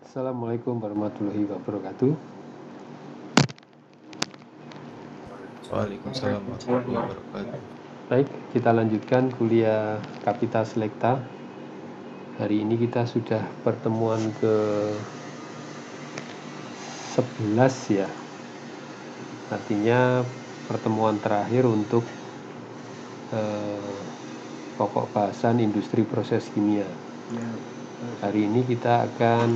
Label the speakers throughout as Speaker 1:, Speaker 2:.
Speaker 1: Assalamualaikum warahmatullahi wabarakatuh.
Speaker 2: Waalaikumsalam warahmatullahi wabarakatuh.
Speaker 1: Baik, kita lanjutkan kuliah Kapita Selekta. Hari ini kita sudah pertemuan ke 11 ya. Artinya pertemuan terakhir untuk pokok bahasan industri proses kimia. Hari ini kita akan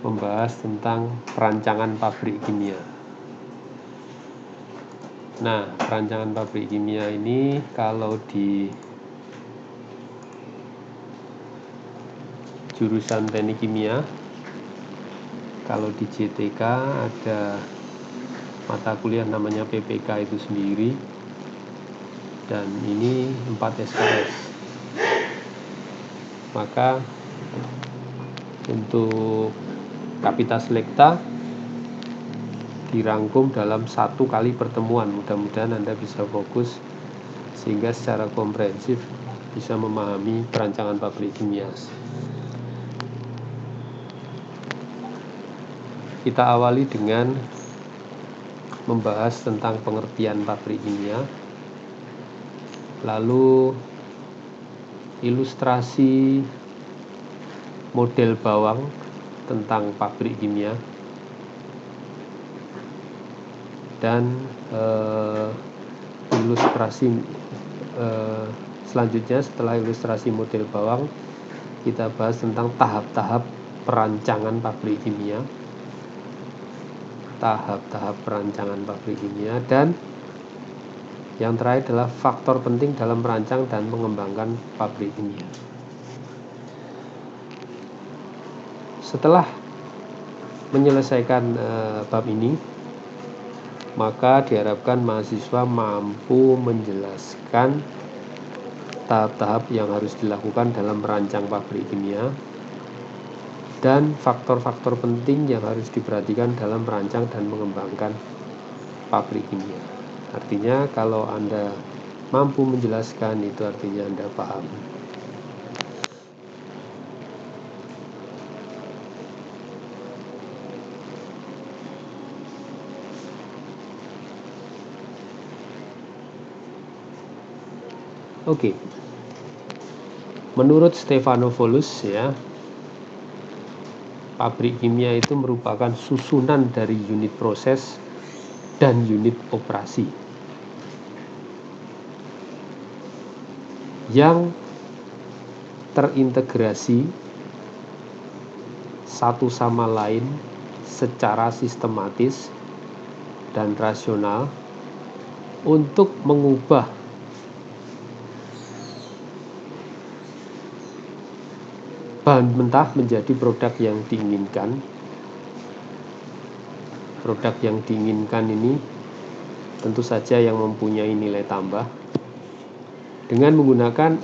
Speaker 1: membahas tentang perancangan pabrik kimia. Nah, perancangan pabrik kimia ini kalau di jurusan teknik kimia, kalau di JTK ada mata kuliah namanya PPK itu sendiri, dan ini 4 SKS. Maka untuk Kapita Selekta dirangkum dalam 1 kali pertemuan. Mudah-mudahan Anda bisa fokus sehingga secara komprehensif bisa memahami perancangan pabrik kimia. Kita awali dengan membahas tentang pengertian pabrik kimia, lalu ilustrasi model bawang tentang pabrik kimia, dan ilustrasi selanjutnya setelah ilustrasi model bawang kita bahas tentang tahap-tahap perancangan pabrik kimia, dan yang terakhir adalah faktor penting dalam merancang dan mengembangkan pabrik kimia. Setelah menyelesaikan bab ini, maka diharapkan mahasiswa mampu menjelaskan tahap-tahap yang harus dilakukan dalam merancang pabrik kimia dan faktor-faktor penting yang harus diperhatikan dalam merancang dan mengembangkan pabrik kimia. Artinya kalau Anda mampu menjelaskan, itu artinya Anda paham. Oke. Menurut Stephanopoulos ya, pabrik kimia itu merupakan susunan dari unit proses dan unit operasi yang terintegrasi satu sama lain secara sistematis dan rasional untuk mengubah bahan mentah menjadi produk yang diinginkan. Produk yang diinginkan ini tentu saja yang mempunyai nilai tambah dengan menggunakan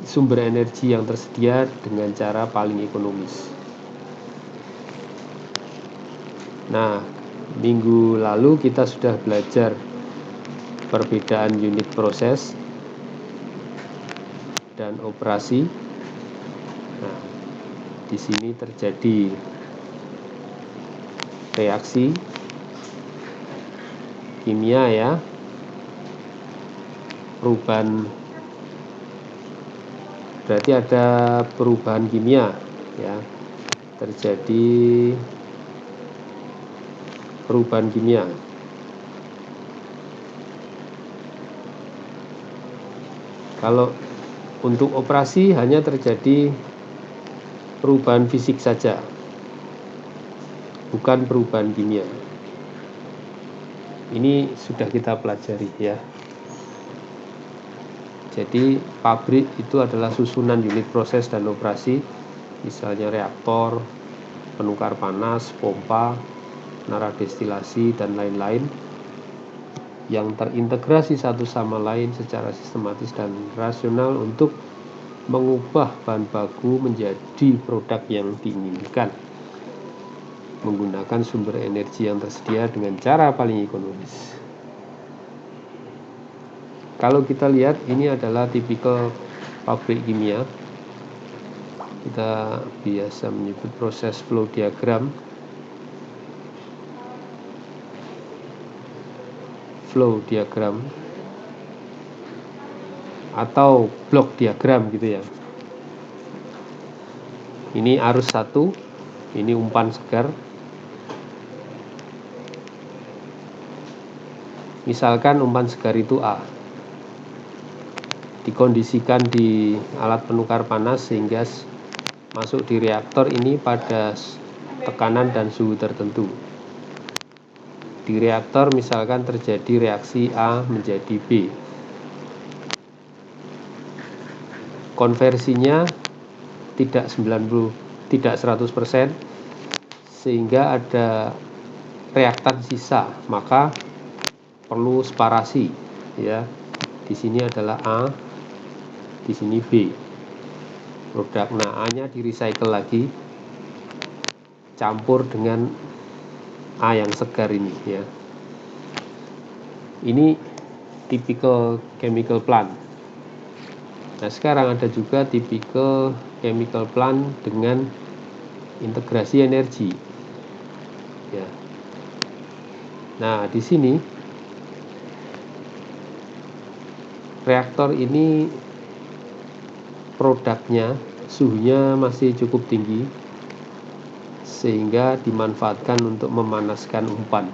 Speaker 1: sumber energi yang tersedia dengan cara paling ekonomis. Nah, minggu lalu kita sudah belajar perbedaan unit proses dan operasi. Nah, di sini terjadi reaksi kimia ya, perubahan, berarti ada perubahan kimia ya, terjadi perubahan kimia. Kalau untuk operasi hanya terjadi perubahan fisik saja, bukan perubahan kimia. Ini sudah kita pelajari ya. Jadi pabrik itu adalah susunan unit proses dan operasi, misalnya reaktor, penukar panas, pompa, menara destilasi, dan lain-lain, yang terintegrasi satu sama lain secara sistematis dan rasional untuk mengubah bahan baku menjadi produk yang diinginkan menggunakan sumber energi yang tersedia dengan cara paling ekonomis. Kalau kita lihat, ini adalah tipikal pabrik kimia. kita biasa menyebut proses flow diagram, atau blok diagram gitu ya. Ini arus 1, ini umpan segar. Misalkan umpan segar itu A, dikondisikan di alat penukar panas sehingga masuk di reaktor ini pada tekanan dan suhu tertentu. Di reaktor misalkan terjadi reaksi A menjadi B. Konversinya tidak 100%, sehingga ada reaktan sisa, maka perlu separasi ya. Di sini adalah A, di sini B. Produk. Nah, A-nya di recycle lagi, campur dengan A yang segar ini ya. Ini typical chemical plant. Nah, sekarang ada juga typical chemical plant dengan integrasi energi ya. Nah, di sini reaktor ini produknya suhunya masih cukup tinggi sehingga dimanfaatkan untuk memanaskan umpan.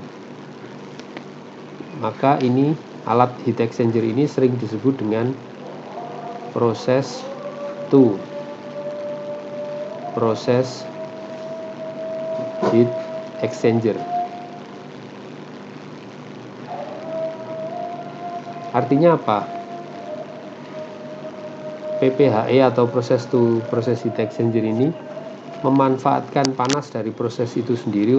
Speaker 1: Maka ini alat heat exchanger ini sering disebut dengan proses heat exchanger. Artinya apa? PPHE atau proses heat exchanger ini memanfaatkan panas dari proses itu sendiri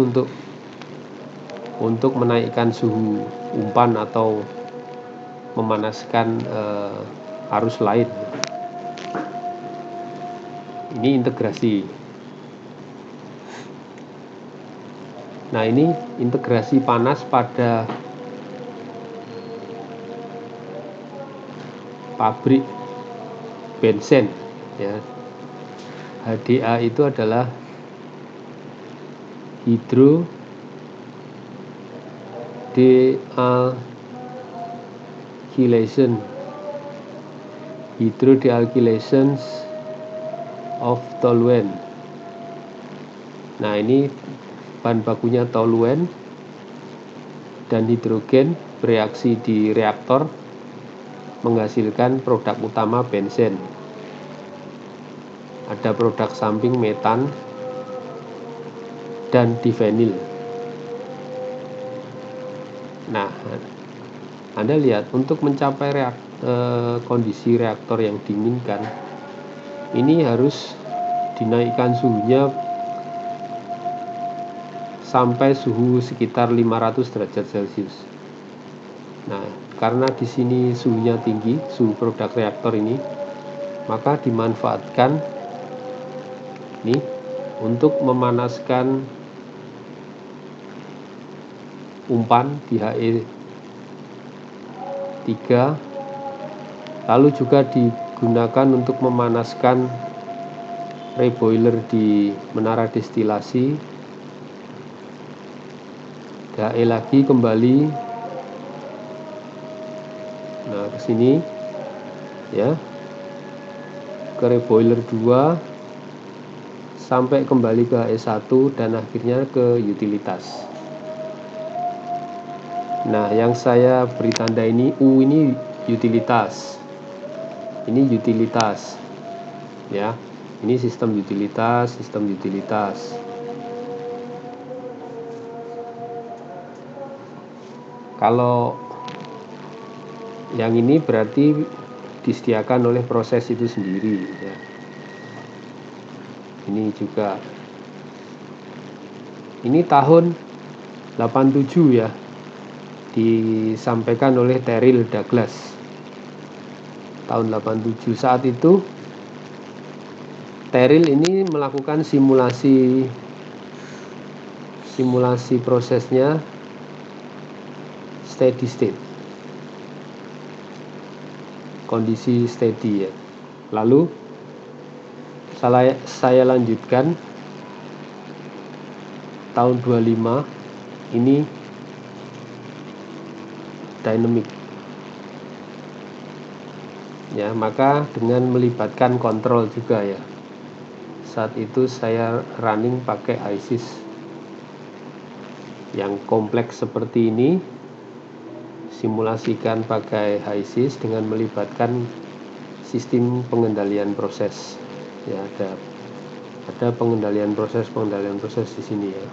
Speaker 1: untuk menaikkan suhu umpan atau memanaskan arus lain. Ini integrasi. Nah, ini integrasi panas pada pabrik bensin ya. HDA itu adalah hydrodealkylation of toluene. Nah, ini bahan bakunya toluene dan hidrogen bereaksi di reaktor menghasilkan produk utama bensin. Ada produk samping metan dan divinil. Nah, Anda lihat untuk mencapai kondisi reaktor yang diinginkan, ini harus dinaikkan suhunya sampai suhu sekitar 500 derajat Celcius. Nah, karena di sini suhunya tinggi, suhu produk reaktor ini, maka dimanfaatkan nih untuk memanaskan umpan di HE3, lalu juga digunakan untuk memanaskan reboiler di menara destilasi. HE lagi kembali, nah ke sini ya, ke reboiler 2 sampai kembali ke HE1 dan akhirnya ke utilitas. Nah, yang saya beri tanda ini U ini utilitas. Ini utilitas. Ya. Ini sistem utilitas. Kalau yang ini berarti disediakan oleh proses itu sendiri ya. Ini juga. Ini tahun 87 ya. Disampaikan oleh Terrell Douglas tahun 87. Saat itu Terrell ini melakukan simulasi prosesnya steady state, kondisi steady ya. Lalu saya lanjutkan tahun 25 ini dynamic ya, maka dengan melibatkan kontrol juga ya. Saat itu saya running pakai ISIS yang kompleks seperti ini, simulasikan pakai ISIS dengan melibatkan sistem pengendalian proses ya. Ada pengendalian proses di sini ya.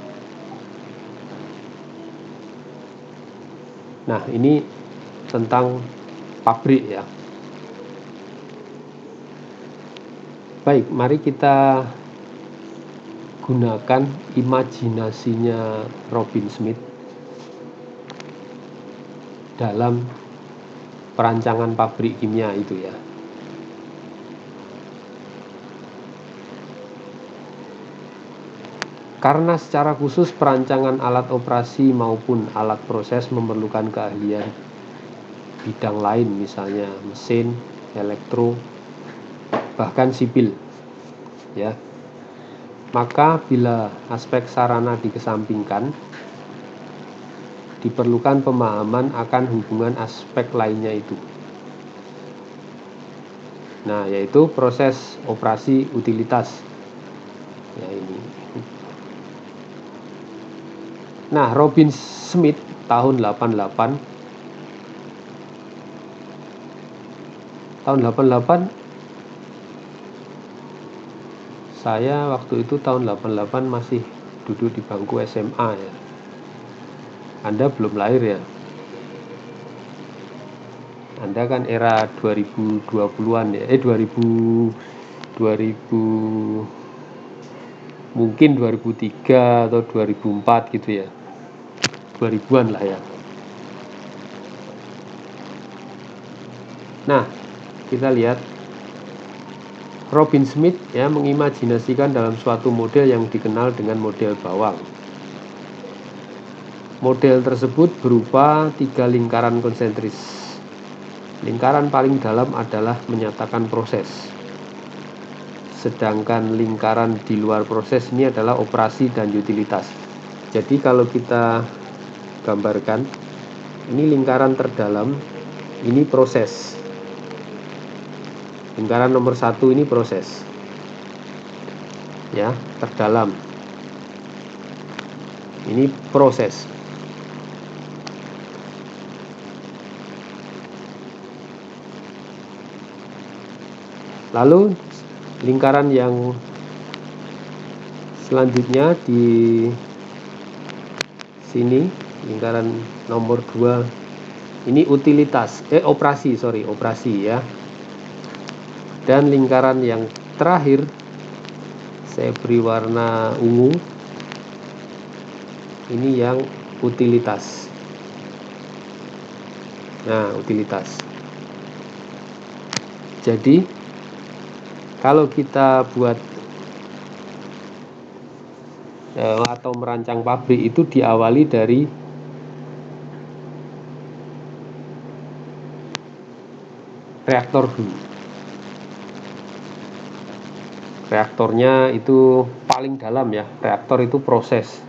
Speaker 1: Nah, ini tentang pabrik ya. Baik, mari kita gunakan imajinasinya Robin Smith dalam perancangan pabrik kimia itu ya. Karena secara khusus perancangan alat operasi maupun alat proses memerlukan keahlian bidang lain, misalnya mesin, elektro, bahkan sipil ya. Maka bila aspek sarana dikesampingkan, diperlukan pemahaman akan hubungan aspek lainnya itu. Nah, yaitu proses operasi utilitas. Ya, ini. Nah, Robin Smith tahun 88 saya waktu itu tahun 88 masih duduk di bangku SMA ya. Anda belum lahir ya. Anda kan era 2020-an ya. 2000 mungkin 2003 atau 2004 gitu ya. 2000-an lah ya. Nah, kita lihat Robin Smith ya mengimajinasikan dalam suatu model yang dikenal dengan model bawang. Model tersebut berupa 3 lingkaran konsentris. Lingkaran paling dalam adalah menyatakan proses. Sedangkan lingkaran di luar proses ini adalah operasi dan utilitas. Jadi kalau kita gambarkan, ini lingkaran terdalam, ini proses. Lingkaran nomor 1 ini proses ya, terdalam ini proses. Lalu lingkaran yang selanjutnya di sini, lingkaran nomor 2 ini utilitas, operasi ya. Dan lingkaran yang terakhir saya beri warna ungu, ini yang utilitas. Nah, utilitas. Jadi kalau kita buat atau merancang pabrik itu diawali dari reaktor dulu. Reaktornya itu paling dalam ya. Reaktor itu proses,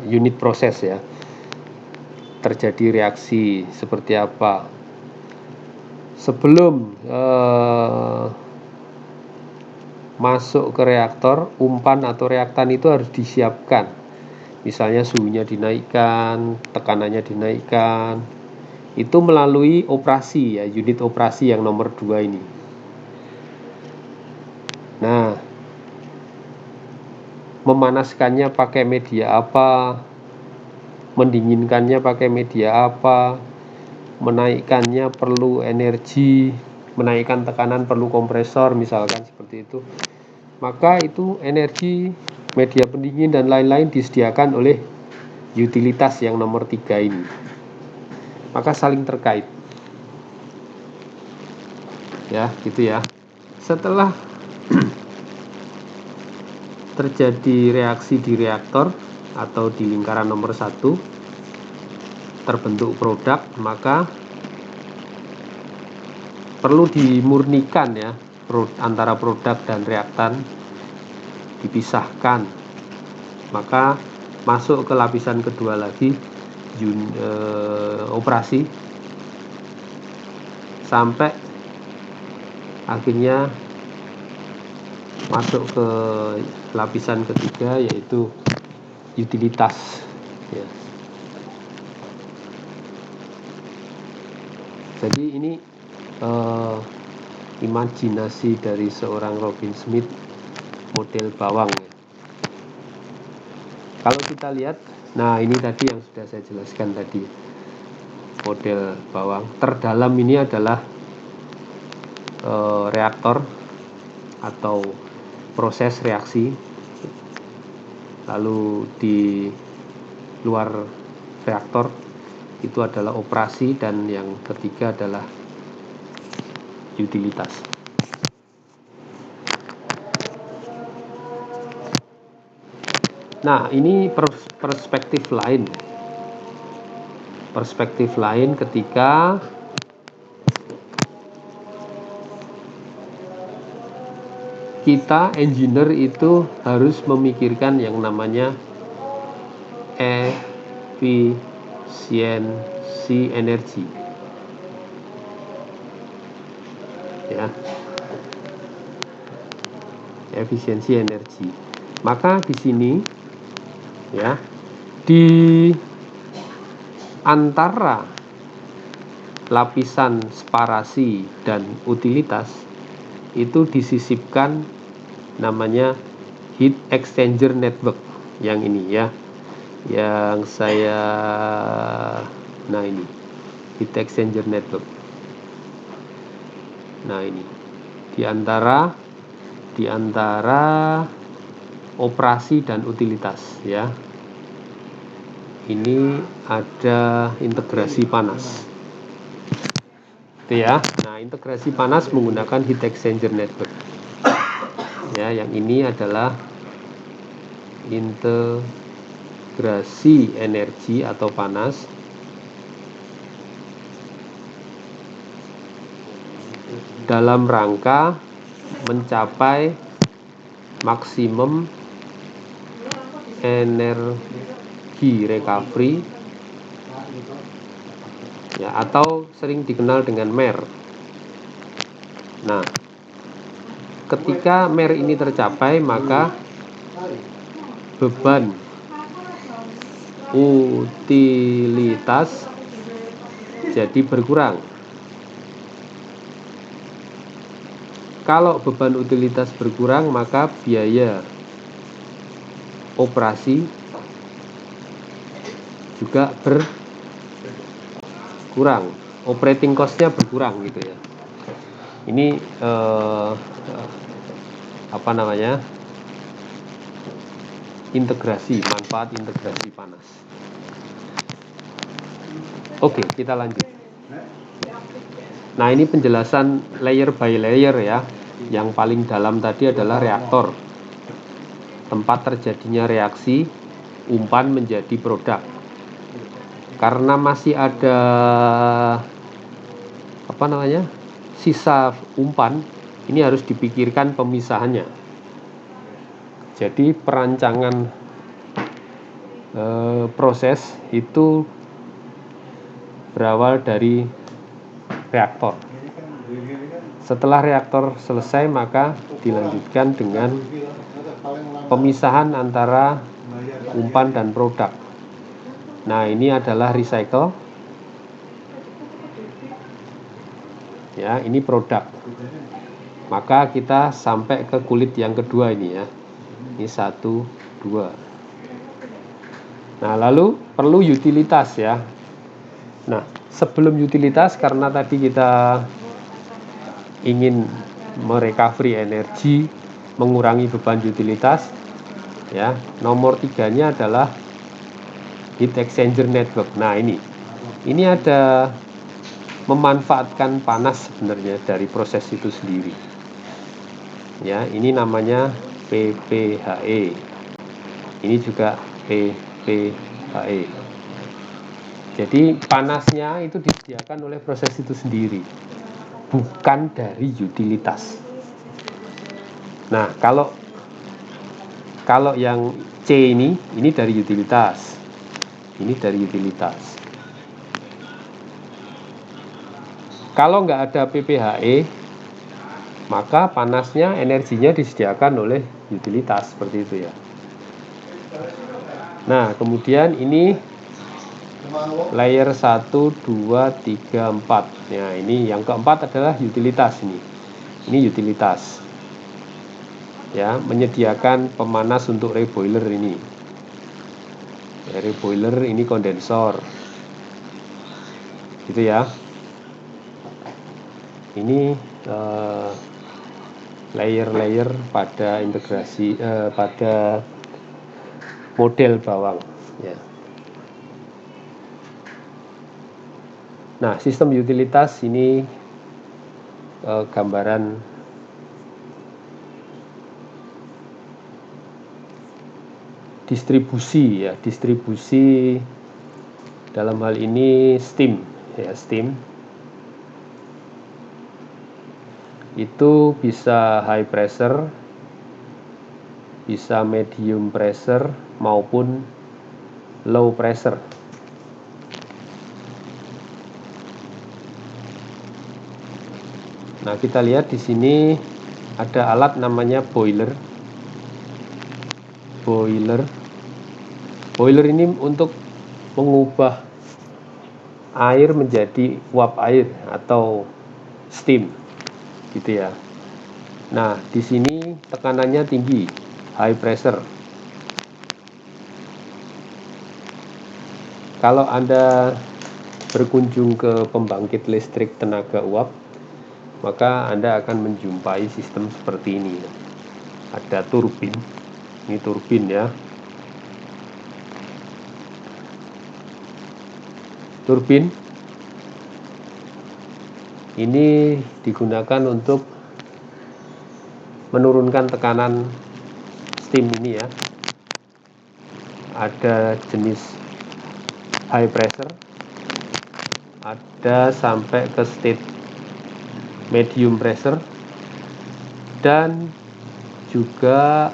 Speaker 1: unit proses ya. Terjadi reaksi seperti apa. Sebelum masuk ke reaktor, umpan atau reaktan itu harus disiapkan. Misalnya suhunya dinaikkan, tekanannya dinaikkan. Itu melalui operasi ya, unit operasi yang nomor 2 ini. Nah, memanaskannya pakai media apa, mendinginkannya pakai media apa, menaikkannya perlu energi, menaikkan tekanan perlu kompresor misalkan seperti itu. Maka itu energi, media pendingin dan lain-lain disediakan oleh utilitas yang nomor 3 ini. Maka saling terkait. Ya, gitu ya. Setelah terjadi reaksi di reaktor atau di lingkaran nomor 1, terbentuk produk, maka perlu dimurnikan ya. antara produk dan reaktan dipisahkan, maka masuk ke lapisan kedua lagi operasi sampai akhirnya masuk ke lapisan ketiga, yaitu utilitas ya. Jadi ini imajinasi dari seorang Robin Smith model bawang ya. Kalau kita lihat, nah ini tadi yang sudah saya jelaskan tadi, model bawang. Terdalam ini adalah reaktor atau proses reaksi, lalu di luar reaktor itu adalah operasi, dan yang ketiga adalah utilitas. Nah, ini perspektif lain. Perspektif lain ketika kita engineer itu harus memikirkan yang namanya efisiensi energi. Ya. Efisiensi energi. Maka di sini ya, di antara lapisan separasi dan utilitas itu disisipkan namanya heat exchanger network, yang ini ya, yang saya, nah ini heat exchanger network. Nah ini di antara operasi dan utilitas ya. Ini ada integrasi panas. Itu ya. Nah, integrasi panas menggunakan heat exchanger network. Ya, yang ini adalah integrasi energi atau panas dalam rangka mencapai maksimum energi recovery ya, atau sering dikenal dengan MER. Nah, ketika MER ini tercapai, maka beban utilitas jadi berkurang. Kalau beban utilitas berkurang, maka biaya operasi juga berkurang, operating cost-nya berkurang gitu ya. Ini integrasi, manfaat integrasi panas. Oke, kita lanjut. Nah, ini penjelasan layer by layer ya. Yang paling dalam tadi adalah reaktor, tempat terjadinya reaksi umpan menjadi produk. Karena masih ada sisa umpan, ini harus dipikirkan pemisahannya. Jadi perancangan proses itu berawal dari reaktor. Setelah reaktor selesai, maka dilanjutkan dengan pemisahan antara umpan dan produk. Nah, ini adalah recycle. Ya, ini produk. Maka kita sampai ke kulit yang kedua ini ya. Ini 1, 2. Nah, lalu perlu utilitas ya. Nah, sebelum utilitas, karena tadi kita ingin merecovery energi, mengurangi beban utilitas ya, nomor 3-nya adalah heat exchanger network. Nah, ini ada memanfaatkan panas sebenarnya dari proses itu sendiri ya. Ini namanya PPHE, ini juga PPHE. Jadi panasnya itu disediakan oleh proses itu sendiri, bukan dari utilitas. Nah, kalau yang C ini dari utilitas. Ini dari utilitas. Kalau nggak ada PPHE, maka panasnya energinya disediakan oleh utilitas, seperti itu ya. Nah, kemudian ini layer 1, 2, 3, 4. Nah, ini yang keempat adalah utilitas ini. Ini utilitas. Ya, menyediakan pemanas untuk reboiler ini. Reboiler ini kondensor. Gitu ya. Ini layer-layer pada integrasi pada model bawang ya. Nah, sistem utilitas ini gambaran distribusi ya, distribusi dalam hal ini steam ya, steam itu bisa high pressure, bisa medium pressure maupun low pressure. Nah, kita lihat di sini ada alat namanya boiler. Boiler ini untuk mengubah air menjadi uap air atau steam, gitu ya. Nah, di sini tekanannya tinggi, high pressure. Kalau Anda berkunjung ke pembangkit listrik tenaga uap, maka Anda akan menjumpai sistem seperti ini. Ada turbin, ini turbin ya. Turbin ini digunakan untuk menurunkan tekanan steam ini ya. Ada jenis high pressure, ada sampai ke state medium pressure, dan juga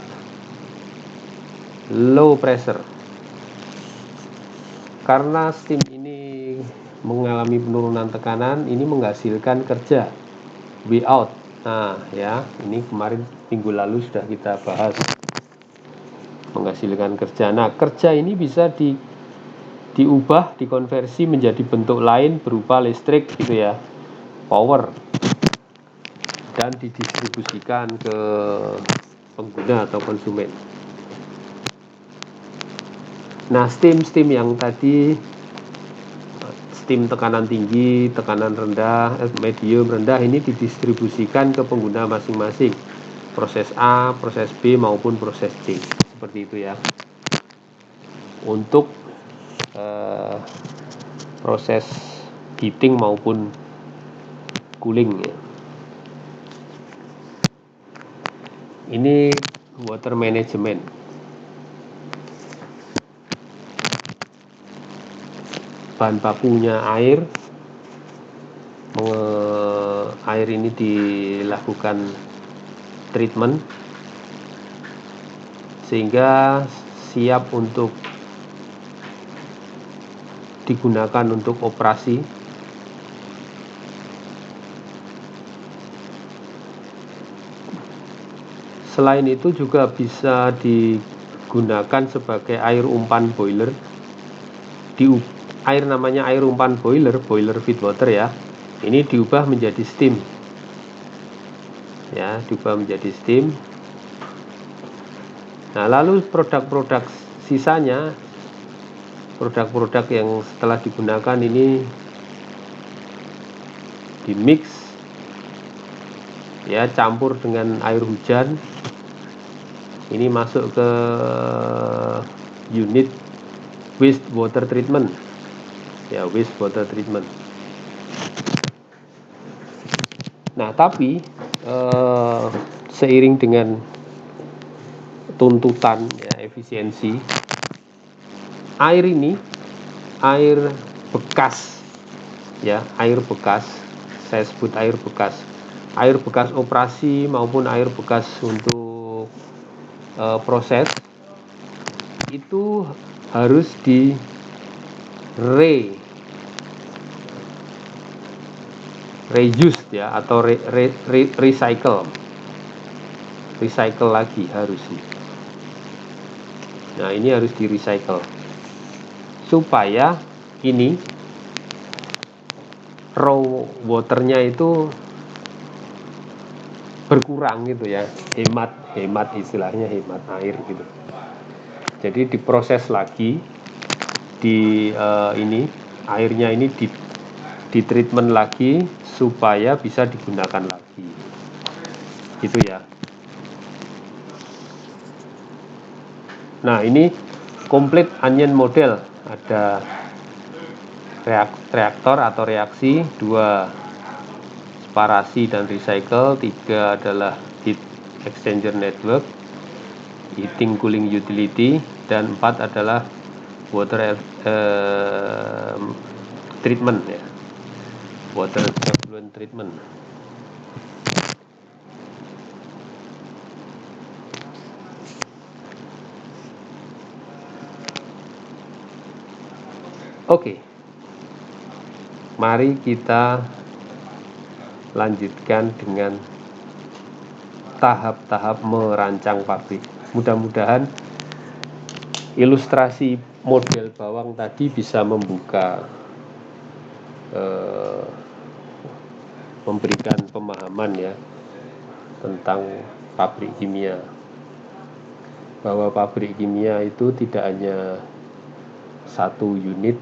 Speaker 1: low pressure. Karena steam ini mengalami penurunan tekanan, ini menghasilkan kerja, W out. Nah ya, ini kemarin minggu lalu sudah kita bahas, menghasilkan kerja. Nah, kerja ini bisa diubah, dikonversi menjadi bentuk lain berupa listrik gitu ya, power, dan didistribusikan ke pengguna atau konsumen. Nah, steam yang tadi, steam tekanan tinggi, tekanan rendah, medium, rendah, ini didistribusikan ke pengguna masing-masing, proses A, proses B maupun proses C, seperti itu ya. Untuk proses heating maupun cooling ya. Ini water management. Bahan bakunya air. Air ini dilakukan treatment sehingga siap untuk digunakan untuk operasi. Selain itu juga bisa digunakan sebagai air umpan boiler. Air namanya air umpan boiler feed water ya. Ini diubah menjadi steam. Ya, diubah menjadi steam. Nah, lalu produk-produk sisanya, produk-produk yang setelah digunakan ini dimix ya, campur dengan air hujan. Ini masuk ke unit waste water treatment ya, waste water treatment. Nah, tapi seiring dengan tuntutan ya, efisiensi, air ini, air bekas ya, air bekas, saya sebut air bekas, air bekas operasi maupun air bekas untuk proses itu harus di reuse ya, atau recycle lagi harus. Nah, ini harus di recycle supaya ini raw waternya itu berkurang gitu ya, hemat istilahnya, hemat air gitu. Jadi diproses lagi airnya ini di treatment lagi supaya bisa digunakan lagi gitu ya. Nah, ini complete onion model, ada reaktor atau reaksi, 2 separasi dan recycle, 3 adalah heat exchanger network, heating cooling utility, dan 4 adalah water treatment ya, water effluent treatment. Oke, mari kita lanjutkan dengan tahap-tahap merancang pabrik. Mudah-mudahan ilustrasi model bawang tadi bisa membuka, memberikan pemahaman ya tentang pabrik kimia, bahwa pabrik kimia itu tidak hanya satu unit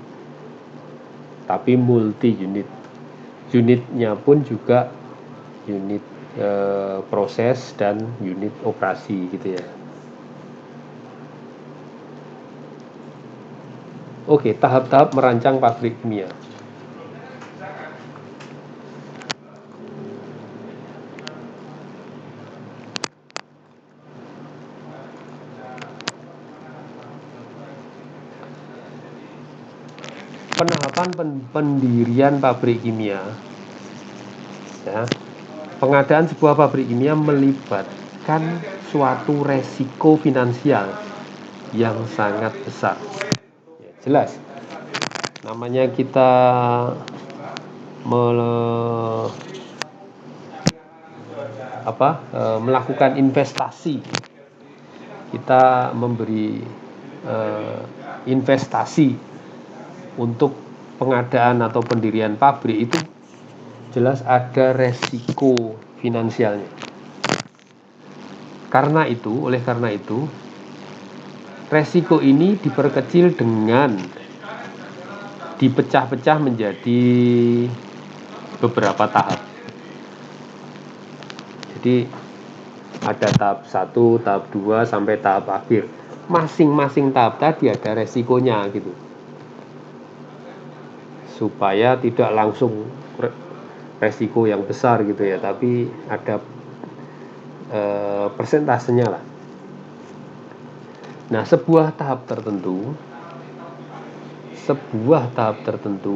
Speaker 1: tapi multi unitnya pun juga unit proses dan unit operasi gitu ya. Oke, tahap-tahap merancang pabrik kimia. Penahapan pendirian pabrik kimia ya. Pengadaan sebuah pabrik kimia melibatkan suatu resiko finansial yang sangat besar ya, jelas. Namanya kita melakukan investasi, kita memberi investasi untuk pengadaan atau pendirian pabrik, itu jelas ada resiko finansialnya. Oleh karena itu resiko ini diperkecil dengan dipecah-pecah menjadi beberapa tahap. Jadi ada tahap 1, tahap 2 sampai tahap akhir. Masing-masing tahap tadi ada resikonya gitu, supaya tidak langsung resiko yang besar gitu ya, tapi ada persentasenya lah. Nah, sebuah tahap tertentu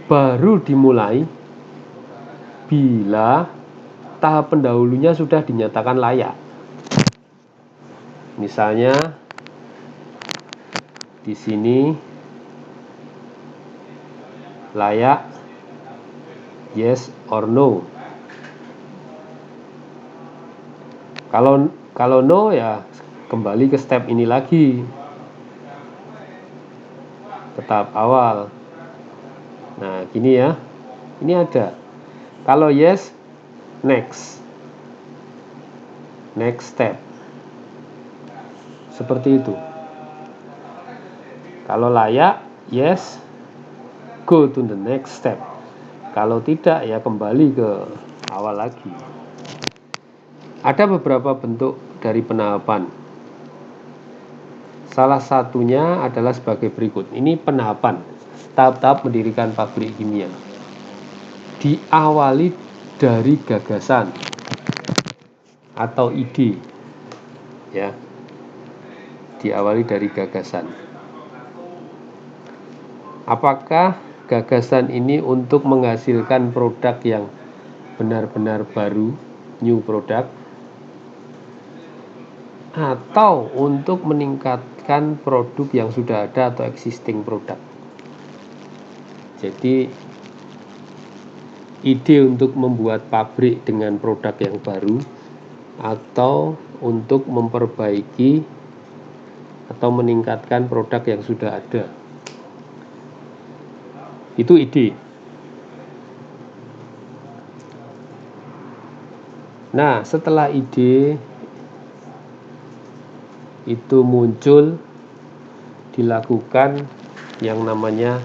Speaker 1: baru dimulai bila tahap pendahulunya sudah dinyatakan layak. Misalnya di sini layak yes or no. Kalau no ya kembali ke step ini lagi, ke tahap awal. Nah, gini ya. Ini ada. Kalau yes, next step. Seperti itu. Kalau layak, yes, go to the next step. Kalau tidak, ya kembali ke awal lagi. Ada beberapa bentuk dari penahapan. Salah satunya adalah sebagai berikut. Ini penahapan, tahap-tahap mendirikan pabrik kimia. Diawali dari gagasan atau ide, ya. Diawali dari gagasan. Apakah gagasan ini untuk menghasilkan produk yang benar-benar baru, new product, atau untuk meningkatkan produk yang sudah ada atau existing product. Jadi ide untuk membuat pabrik dengan produk yang baru atau untuk memperbaiki atau meningkatkan produk yang sudah ada. Itu ide. Nah, setelah ide itu muncul, dilakukan yang namanya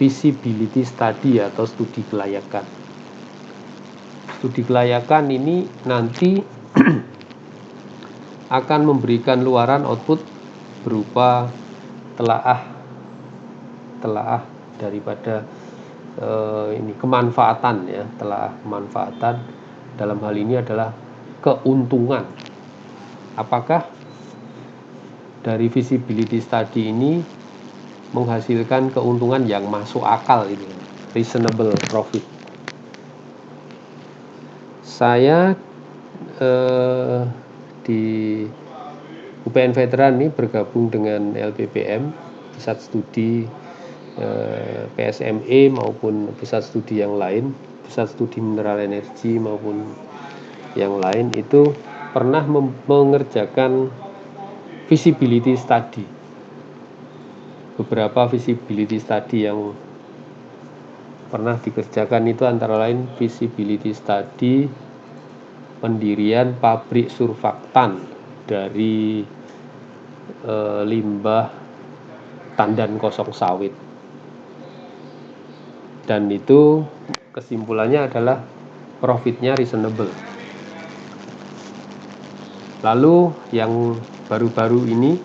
Speaker 1: feasibility study atau studi kelayakan. Studi kelayakan ini nanti akan memberikan luaran output berupa telaah daripada ini kemanfaatan ya, telaah kemanfaatan. Dalam hal ini adalah keuntungan. Apakah dari feasibility study ini menghasilkan keuntungan yang masuk akal, ini reasonable profit. Saya di UPN Veteran ini bergabung dengan LPPM, pusat studi PSME maupun pusat studi yang lain, pusat studi mineral energi maupun yang lain, itu pernah mengerjakan feasibility study. Beberapa feasibility study yang pernah dikerjakan itu antara lain feasibility study pendirian pabrik surfaktan dari limbah tandan kosong sawit. Dan itu kesimpulannya adalah profitnya reasonable. Lalu yang baru-baru ini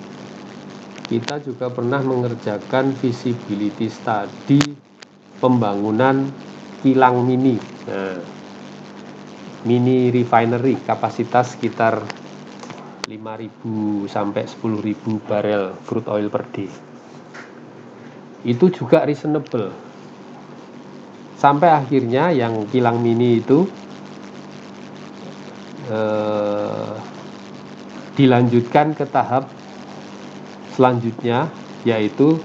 Speaker 1: kita juga pernah mengerjakan feasibility study pembangunan kilang mini. Nah, mini refinery kapasitas sekitar 5.000 sampai 10.000 barel crude oil per day. Itu juga reasonable. Sampai akhirnya yang kilang mini itu dilanjutkan ke tahap selanjutnya, yaitu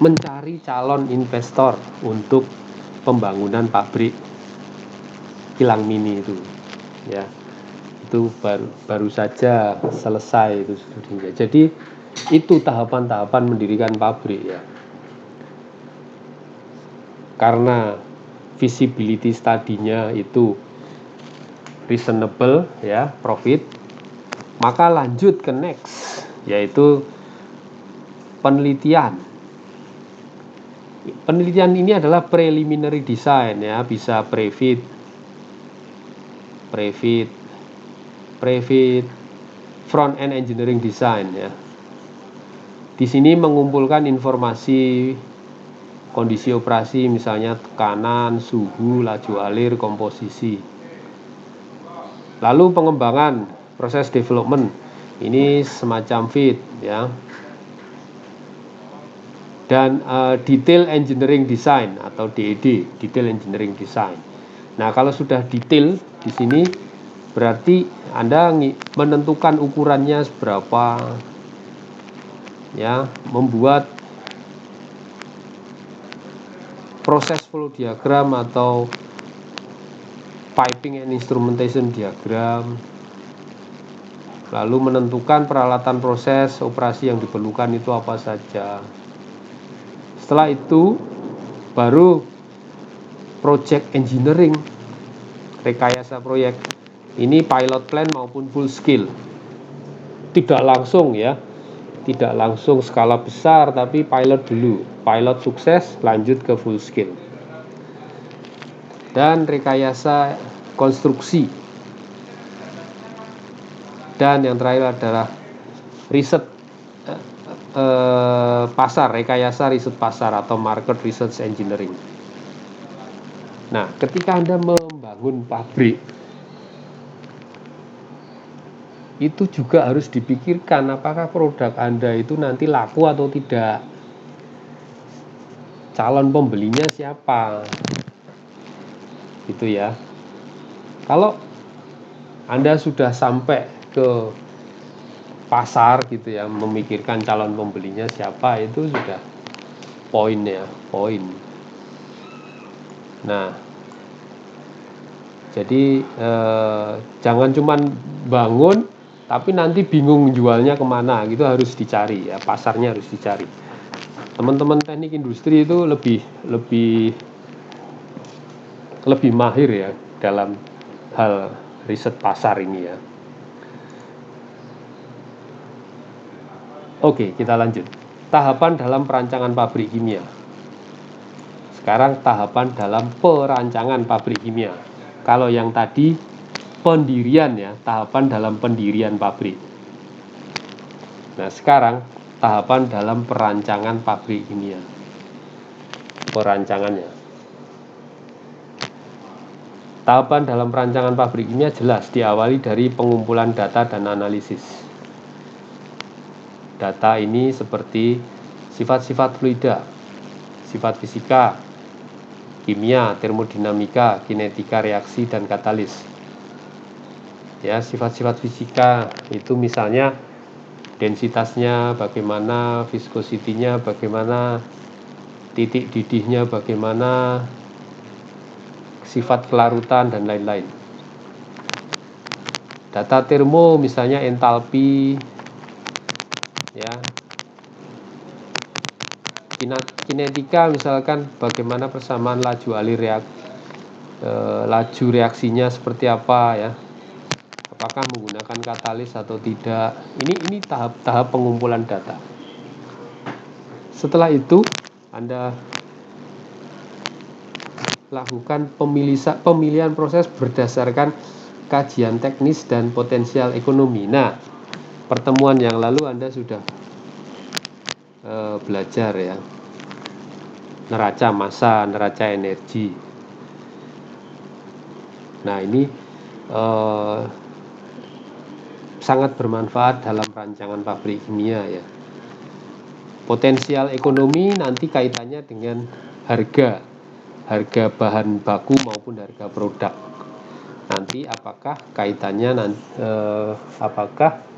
Speaker 1: mencari calon investor untuk pembangunan pabrik kilang mini itu, ya. Itu baru saja selesai itu studinya. Jadi itu tahapan-tahapan mendirikan pabrik, ya. Karena feasibility study-nya itu reasonable, ya, profit, maka lanjut ke next, yaitu penelitian. Penelitian ini adalah preliminary design, ya, bisa pre-FEED, front end engineering design, ya. Di sini mengumpulkan informasi kondisi operasi, misalnya tekanan, suhu, laju alir, komposisi. Lalu pengembangan, proses development, ini semacam FEED, ya. Dan detail engineering design atau DED, detail engineering design. Nah, kalau sudah detail di sini berarti Anda menentukan ukurannya seberapa, ya, membuat proses flow diagram atau piping and instrumentation diagram, lalu menentukan peralatan proses operasi yang diperlukan itu apa saja. Setelah itu baru project engineering, rekayasa proyek. Ini pilot plan maupun full scale. Tidak langsung, ya, tidak langsung skala besar, tapi pilot dulu. Pilot sukses, lanjut ke full scale. Dan rekayasa konstruksi. Dan yang terakhir adalah riset pasar, rekayasa riset pasar atau market research engineering. Nah, ketika Anda membangun pabrik, itu juga harus dipikirkan apakah produk Anda itu nanti laku atau tidak. Calon pembelinya siapa? Gitu ya. Kalau Anda sudah sampai ke pasar gitu ya, memikirkan calon pembelinya siapa, itu sudah poin. Nah, jadi jangan cuman bangun tapi nanti bingung jualnya kemana, gitu harus dicari ya, pasarnya harus dicari. Teman-teman teknik industri itu lebih mahir ya dalam hal riset pasar ini ya. Oke, kita lanjut. Tahapan dalam perancangan pabrik kimia. Sekarang tahapan dalam perancangan pabrik kimia. Kalau yang tadi pendirian ya, tahapan dalam pendirian pabrik. Nah, sekarang tahapan dalam perancangan pabrik kimia. Perancangannya. Tahapan dalam perancangan pabrik kimia jelas diawali dari pengumpulan data dan analisis. Data ini seperti sifat-sifat fluida, sifat fisika, kimia, termodinamika, kinetika reaksi, dan katalis. Ya, sifat-sifat fisika itu misalnya densitasnya bagaimana, viskositinya bagaimana, titik didihnya bagaimana, sifat kelarutan, dan lain-lain. Data termo misalnya entalpi, ya, kinetika misalkan bagaimana persamaan laju laju reaksinya seperti apa ya, apakah menggunakan katalis atau tidak. Ini tahap pengumpulan data. Setelah itu Anda lakukan pemilihan proses berdasarkan kajian teknis dan potensial ekonomi. Nah, pertemuan yang lalu Anda sudah belajar ya, neraca massa, neraca energi. Nah, ini sangat bermanfaat dalam rancangan pabrik kimia ya. Potensial ekonomi nanti kaitannya dengan harga bahan baku maupun harga produk. Nanti apakah kaitannya apakah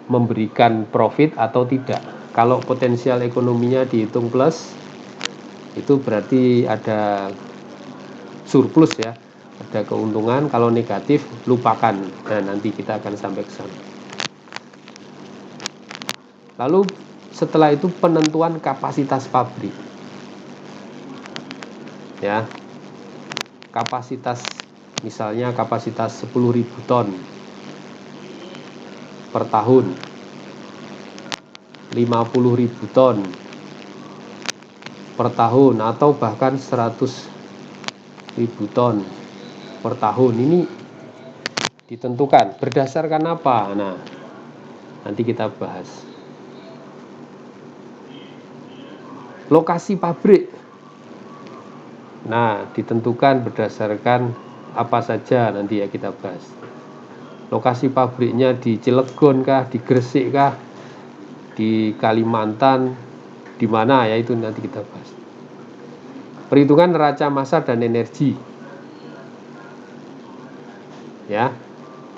Speaker 1: memberikan profit atau tidak. Kalau potensial ekonominya dihitung plus, itu berarti ada surplus ya, ada keuntungan. Kalau negatif lupakan. Nah, nanti kita akan sampai ke sana. Lalu setelah itu penentuan kapasitas pabrik. Ya. Kapasitas misalnya kapasitas 10.000 ton per tahun, 50.000 ton per tahun, atau bahkan 100.000 ton per tahun. Ini ditentukan berdasarkan apa? Nah, nanti kita bahas. Lokasi pabrik. Nah, ditentukan berdasarkan apa saja, nanti ya kita bahas. Lokasi pabriknya di Cilegon kah, di Gresik kah, di Kalimantan, di mana ya, itu nanti kita bahas. Perhitungan neraca massa dan energi. Ya,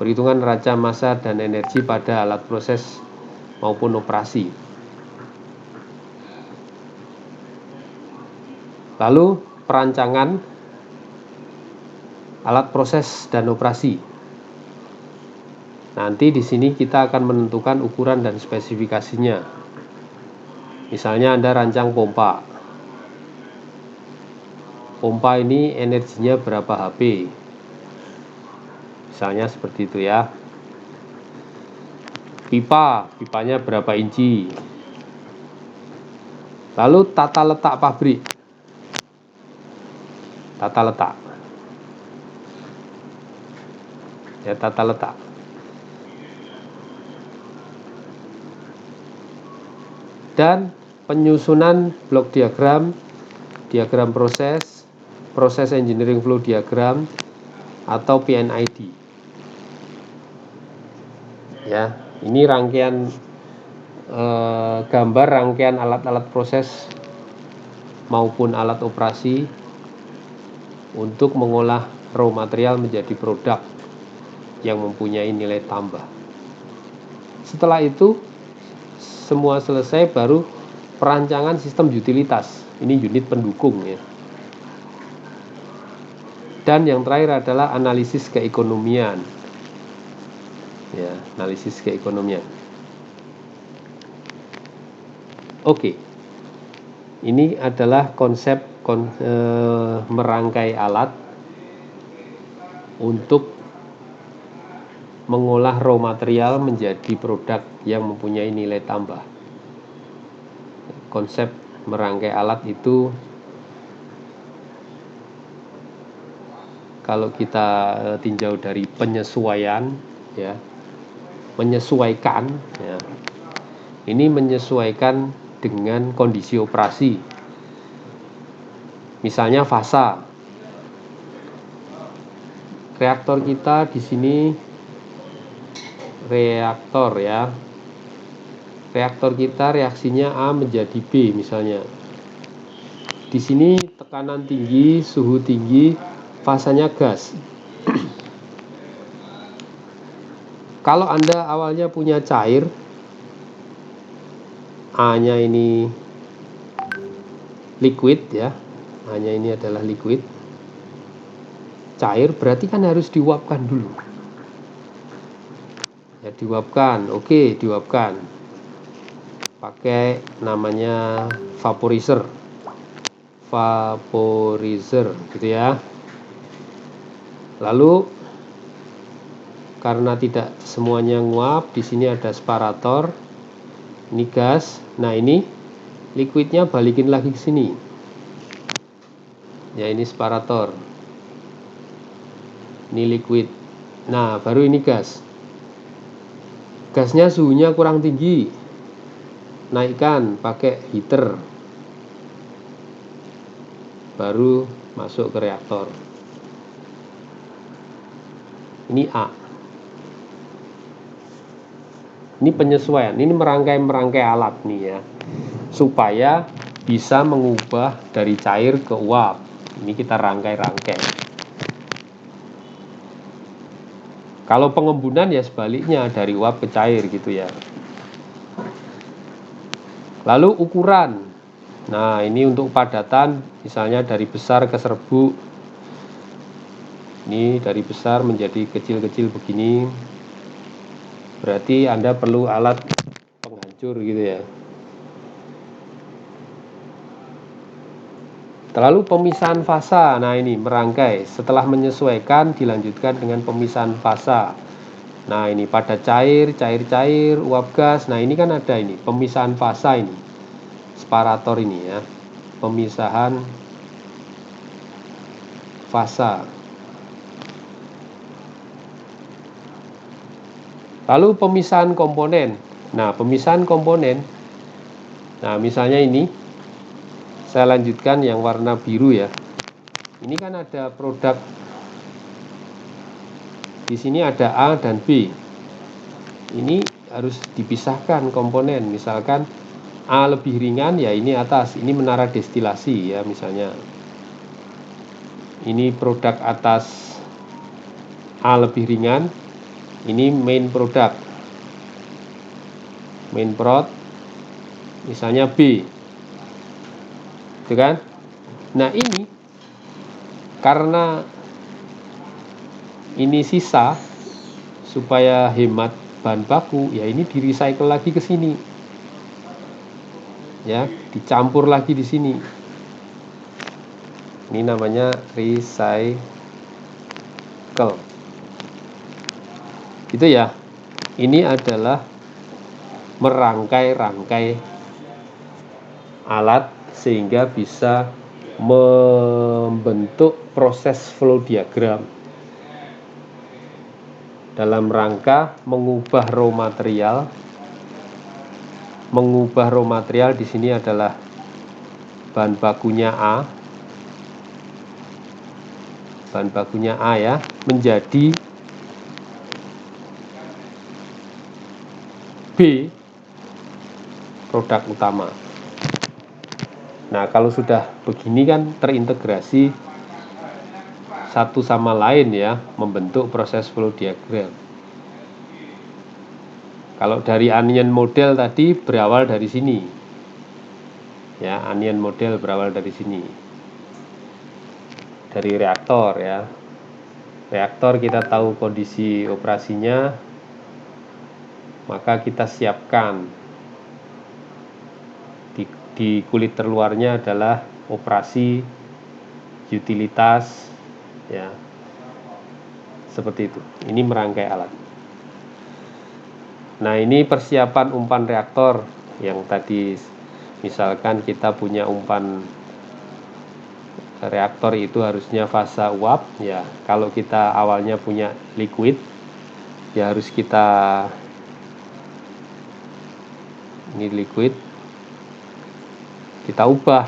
Speaker 1: perhitungan neraca massa dan energi pada alat proses maupun operasi. Lalu perancangan alat proses dan operasi. Nanti di sini kita akan menentukan ukuran dan spesifikasinya. Misalnya Anda rancang pompa. Pompa ini energinya berapa HP? Misalnya seperti itu ya. Pipanya berapa inci? Lalu tata letak pabrik. Tata letak. Ya, tata letak. Dan penyusunan blok diagram, diagram proses engineering flow diagram atau PNID. Ya, ini rangkaian gambar rangkaian alat-alat proses maupun alat operasi untuk mengolah raw material menjadi produk yang mempunyai nilai tambah. Setelah itu semua selesai, baru perancangan sistem utilitas. Ini unit pendukung ya. Dan yang terakhir adalah analisis keekonomian. Ya, analisis keekonomian. Oke. Ini adalah konsep merangkai alat untuk mengolah raw material menjadi produk yang mempunyai nilai tambah. Konsep merangkai alat itu kalau kita tinjau dari penyesuaian ya, menyesuaikan ya. Ini menyesuaikan dengan kondisi operasi. Misalnya fasa. Reaktor kita di sini reaktor ya. Reaktor kita reaksinya A menjadi B misalnya. Di sini tekanan tinggi, suhu tinggi, fasanya gas. Kalau Anda awalnya punya cair, A-nya ini liquid ya. A-nya ini adalah liquid. Cair berarti kan harus diuapkan dulu. Ya, diuapkan. Oke, diuapkan. Pakai namanya vaporizer. Vaporizer gitu ya. Lalu karena tidak semuanya nguap, di sini ada separator. Ini gas. Nah, ini liquidnya balikin lagi ke sini. Ya, ini separator. Ini liquid. Nah, baru ini gas. Gasnya suhunya kurang tinggi. Naikkan pakai heater. Baru masuk ke reaktor. Ini A. Ini penyesuaian. Ini merangkai alat nih ya. Supaya bisa mengubah dari cair ke uap. Ini kita rangkai-rangkai. Kalau pengembunan ya sebaliknya, dari uap ke cair gitu ya. Lalu ukuran. Nah, ini untuk padatan misalnya dari besar ke serbuk. Ini dari besar menjadi kecil-kecil begini. Berarti Anda perlu alat penghancur gitu ya. Lalu pemisahan fasa. Nah, ini merangkai. Setelah menyesuaikan dilanjutkan dengan pemisahan fasa. Nah, ini pada cair, cair-cair, uap gas. Nah, ini kan ada ini pemisahan fasa ini. Separator ini ya. Pemisahan fasa. Lalu pemisahan komponen. Nah, pemisahan komponen. Nah, misalnya ini saya lanjutkan yang warna biru ya. Ini kan ada produk. Di sini ada A dan B. Ini harus dipisahkan komponen. Misalkan A lebih ringan ya ini atas. Ini menara destilasi ya misalnya. Ini produk atas A lebih ringan. Ini main produk. Main prod. Misalnya B. Itu kan? Nah, ini karena ini sisa supaya hemat bahan baku, ya ini di recycle lagi ke sini. Ya, dicampur lagi di sini. Ini namanya recycle. Gitu ya. Ini adalah merangkai-rangkai alat sehingga bisa membentuk proses flow diagram dalam rangka mengubah raw material. Mengubah raw material di sini adalah bahan bakunya A. Bahan bakunya A ya, menjadi B produk utama. Nah, kalau sudah begini kan terintegrasi satu sama lain ya, membentuk proses flow diagram. Kalau dari onion model tadi berawal dari sini. Ya, onion model berawal dari sini. Dari reaktor ya. Reaktor kita tahu kondisi operasinya, maka kita siapkan di kulit terluarnya adalah operasi, utilitas ya, seperti itu. Ini merangkai alat. Nah, ini persiapan umpan reaktor yang tadi, misalkan kita punya umpan reaktor itu harusnya fase uap ya. Kalau kita awalnya punya liquid ya harus kita, ini liquid, kita ubah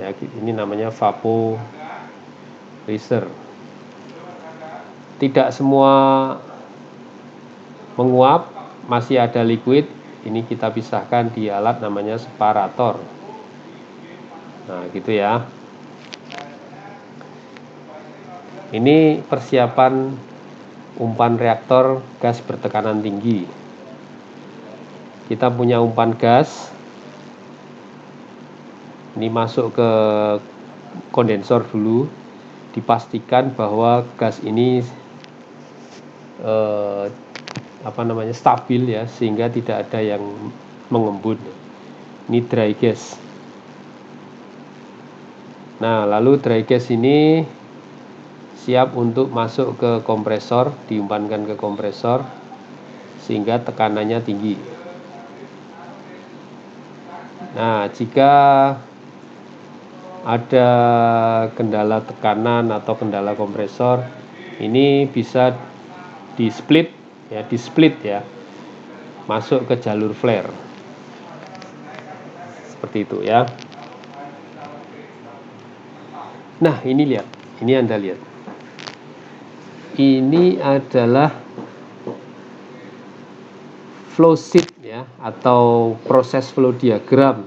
Speaker 1: ya, ini namanya vaporizer. Tidak semua menguap, masih ada liquid, ini kita pisahkan di alat namanya separator. Nah, gitu ya. Ini persiapan umpan reaktor gas bertekanan tinggi. Kita punya umpan gas, ini masuk ke kondensor dulu, dipastikan bahwa gas ini stabil ya, sehingga tidak ada yang mengembun. Ini dry gas. Nah, lalu dry gas ini siap untuk masuk ke kompresor, diumpankan ke kompresor sehingga tekanannya tinggi. Nah, jika ada kendala tekanan atau kendala kompresor, ini bisa di split ya, masuk ke jalur flare. Seperti itu ya. Nah, ini lihat, ini Anda lihat. Ini adalah flow sheet ya, atau proses flow diagram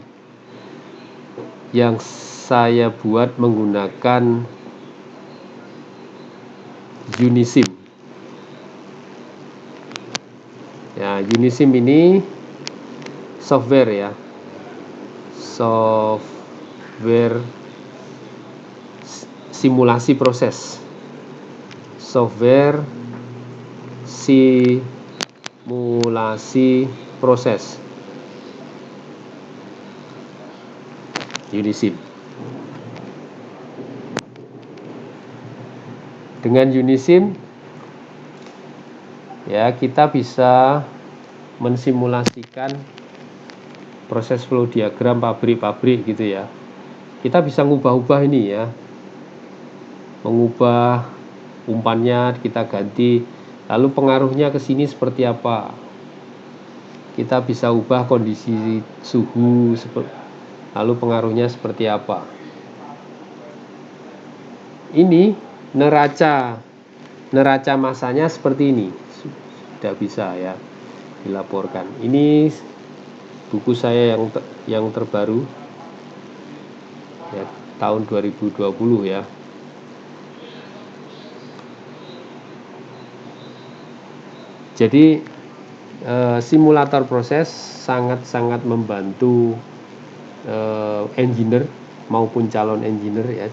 Speaker 1: yang saya buat menggunakan Unisim. Ya, Unisim ini software ya, software simulasi proses, software simulasi proses, Unisim. Dengan Unisim ya, kita bisa mensimulasikan proses flow diagram pabrik-pabrik gitu ya. Kita bisa ngubah-ubah ini ya, mengubah umpannya kita ganti, lalu pengaruhnya ke sini seperti apa. Kita bisa ubah kondisi suhu, lalu pengaruhnya seperti apa. Ini neraca masanya seperti ini, sudah bisa ya dilaporkan. Ini buku saya yang terbaru ya, tahun 2020 ya. Jadi simulator proses sangat-sangat membantu engineer maupun calon engineer ya,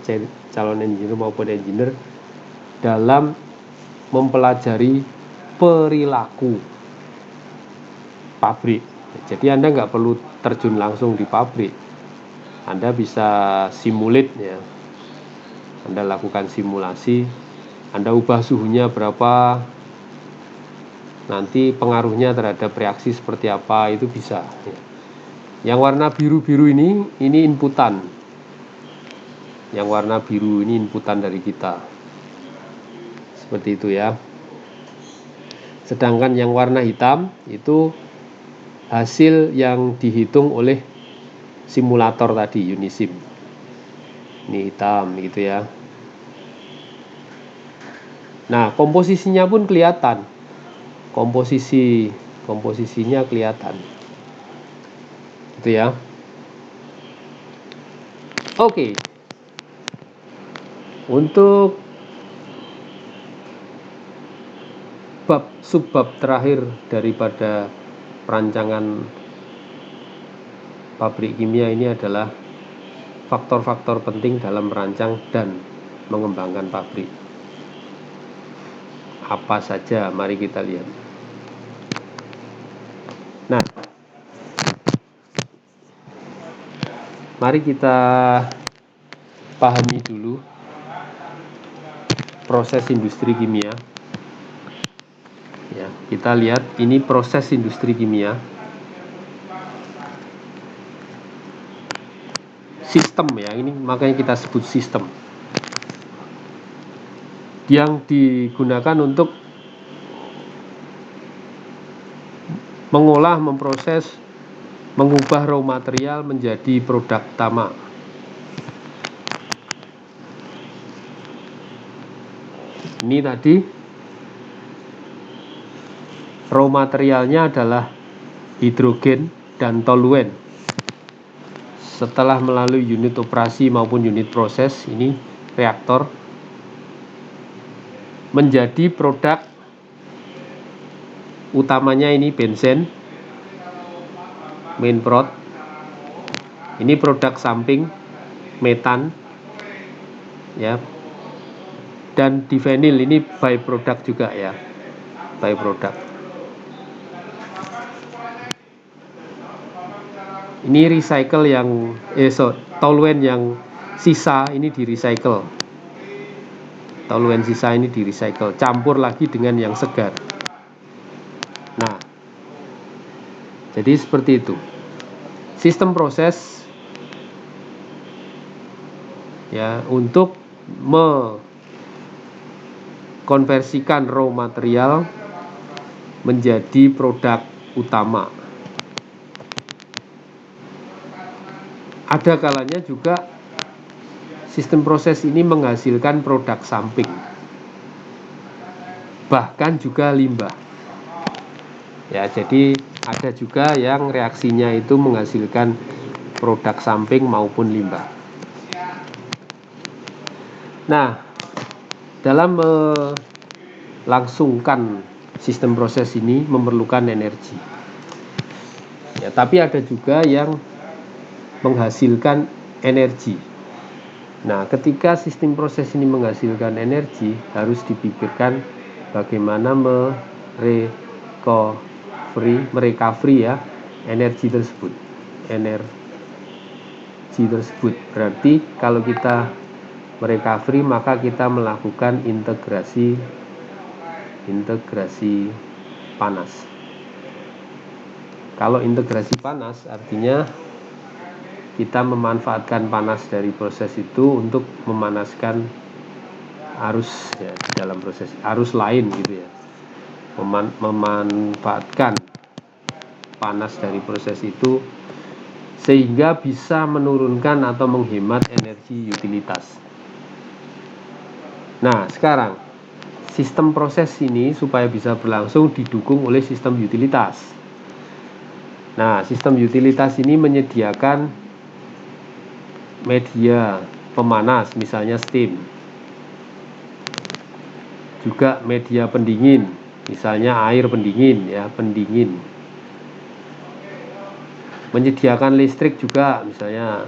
Speaker 1: calon engineer maupun engineer dalam mempelajari perilaku pabrik. Jadi Anda nggak perlu terjun langsung di pabrik, Anda bisa simulate ya. Anda lakukan simulasi, Anda ubah suhunya berapa, nanti pengaruhnya terhadap reaksi seperti apa, itu bisa ya. Yang warna biru-biru ini inputan. Yang warna biru ini inputan dari kita. Seperti itu ya. Sedangkan yang warna hitam itu hasil yang dihitung oleh simulator tadi, Unisim. Ini hitam gitu ya. Nah, komposisinya pun kelihatan. komposisinya kelihatan. Gitu ya. Oke. Untuk subbab terakhir daripada perancangan pabrik kimia ini adalah faktor-faktor penting dalam merancang dan mengembangkan pabrik. Apa saja? Mari kita lihat. Nah, mari kita pahami dulu proses industri kimia. Ya, kita lihat ini proses industri kimia. Sistem ya, ini makanya kita sebut sistem. Yang digunakan untuk mengolah, memproses, mengubah raw material menjadi produk utama. Ini tadi raw materialnya adalah hidrogen dan toluen. Setelah melalui unit operasi maupun unit proses, ini reaktor, menjadi produk utamanya ini benzen, main prod. Ini produk samping, metan, ya. Dan divinil ini byproduct juga ya, byproduct. Ini recycle yang toluen yang sisa ini di recycle. Toluen sisa ini di recycle, campur lagi dengan yang segar. Nah, jadi seperti itu. Sistem proses ya untuk mengkonversikan raw material menjadi produk utama. Ada kalanya juga sistem proses ini menghasilkan produk samping, bahkan juga limbah. Ya, jadi ada juga yang reaksinya itu menghasilkan produk samping maupun limbah. Nah, dalam melangsungkan sistem proses ini memerlukan energi. Ya, tapi ada juga yang menghasilkan energi. Nah, ketika sistem proses ini menghasilkan energi, harus dipikirkan bagaimana merecovery ya energi tersebut. Berarti kalau kita merecovery maka kita melakukan integrasi panas. Kalau integrasi panas artinya kita memanfaatkan panas dari proses itu untuk memanaskan arus ya, di dalam proses arus lain gitu ya. Memanfaatkan panas dari proses itu sehingga bisa menurunkan atau menghemat energi utilitas. Nah, sekarang sistem proses ini supaya bisa berlangsung didukung oleh sistem utilitas. Nah, sistem utilitas ini menyediakan media pemanas, misalnya steam. Juga media pendingin, misalnya air pendingin ya, pendingin. Menyediakan listrik juga, misalnya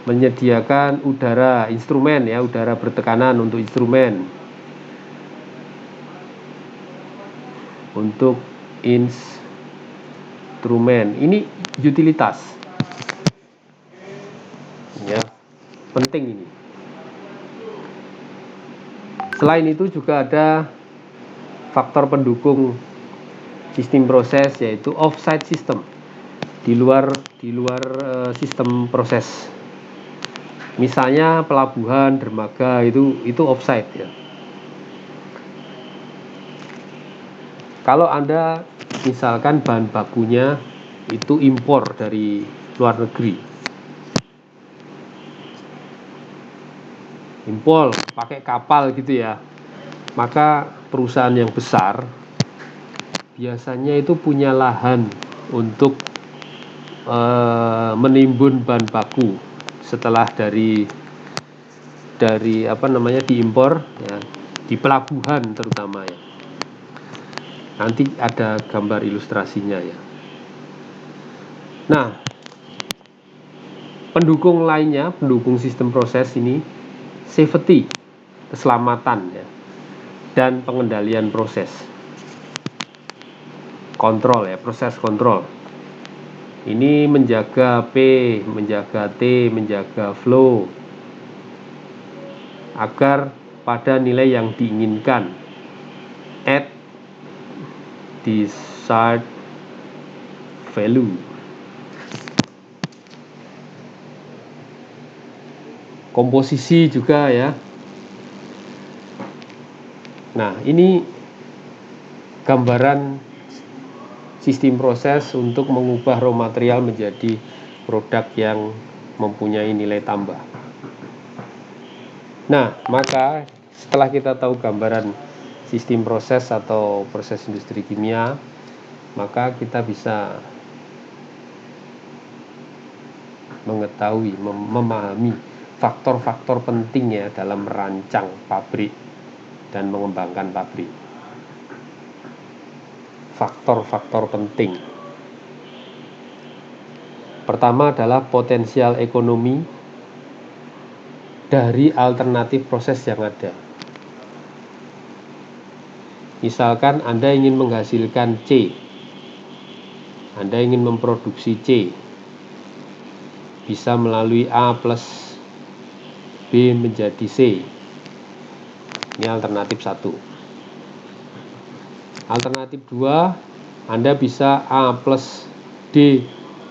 Speaker 1: menyediakan udara instrumen ya, udara bertekanan untuk instrumen. Untuk instrumen ini utilitas ya, penting ini. Selain itu juga ada faktor pendukung sistem proses, yaitu off-site system, di luar sistem proses. Misalnya pelabuhan, dermaga itu off-site ya. Kalau Anda misalkan bahan bakunya itu impor dari luar negeri, impor pakai kapal gitu ya, maka perusahaan yang besar biasanya itu punya lahan untuk menimbun bahan baku setelah dari diimpor ya, di pelabuhan terutama ya. Nanti ada gambar ilustrasinya ya. Nah, pendukung lainnya, pendukung sistem proses ini safety, keselamatan ya, dan pengendalian proses. Kontrol ya, proses kontrol. Ini menjaga P, menjaga T, menjaga flow agar pada nilai yang diinginkan at desired value. Komposisi juga ya. Nah, ini gambaran sistem proses untuk mengubah raw material menjadi produk yang mempunyai nilai tambah. Nah, maka setelah kita tahu gambaran sistem proses atau proses industri kimia, maka kita bisa mengetahui, memahami faktor-faktor penting ya dalam merancang pabrik dan mengembangkan pabrik. Faktor-faktor penting. Pertama adalah potensial ekonomi dari alternatif proses yang ada. Misalkan Anda ingin menghasilkan C, Anda ingin memproduksi C, bisa melalui A plus B menjadi C. Ini alternatif 1. Alternatif 2, Anda bisa A plus D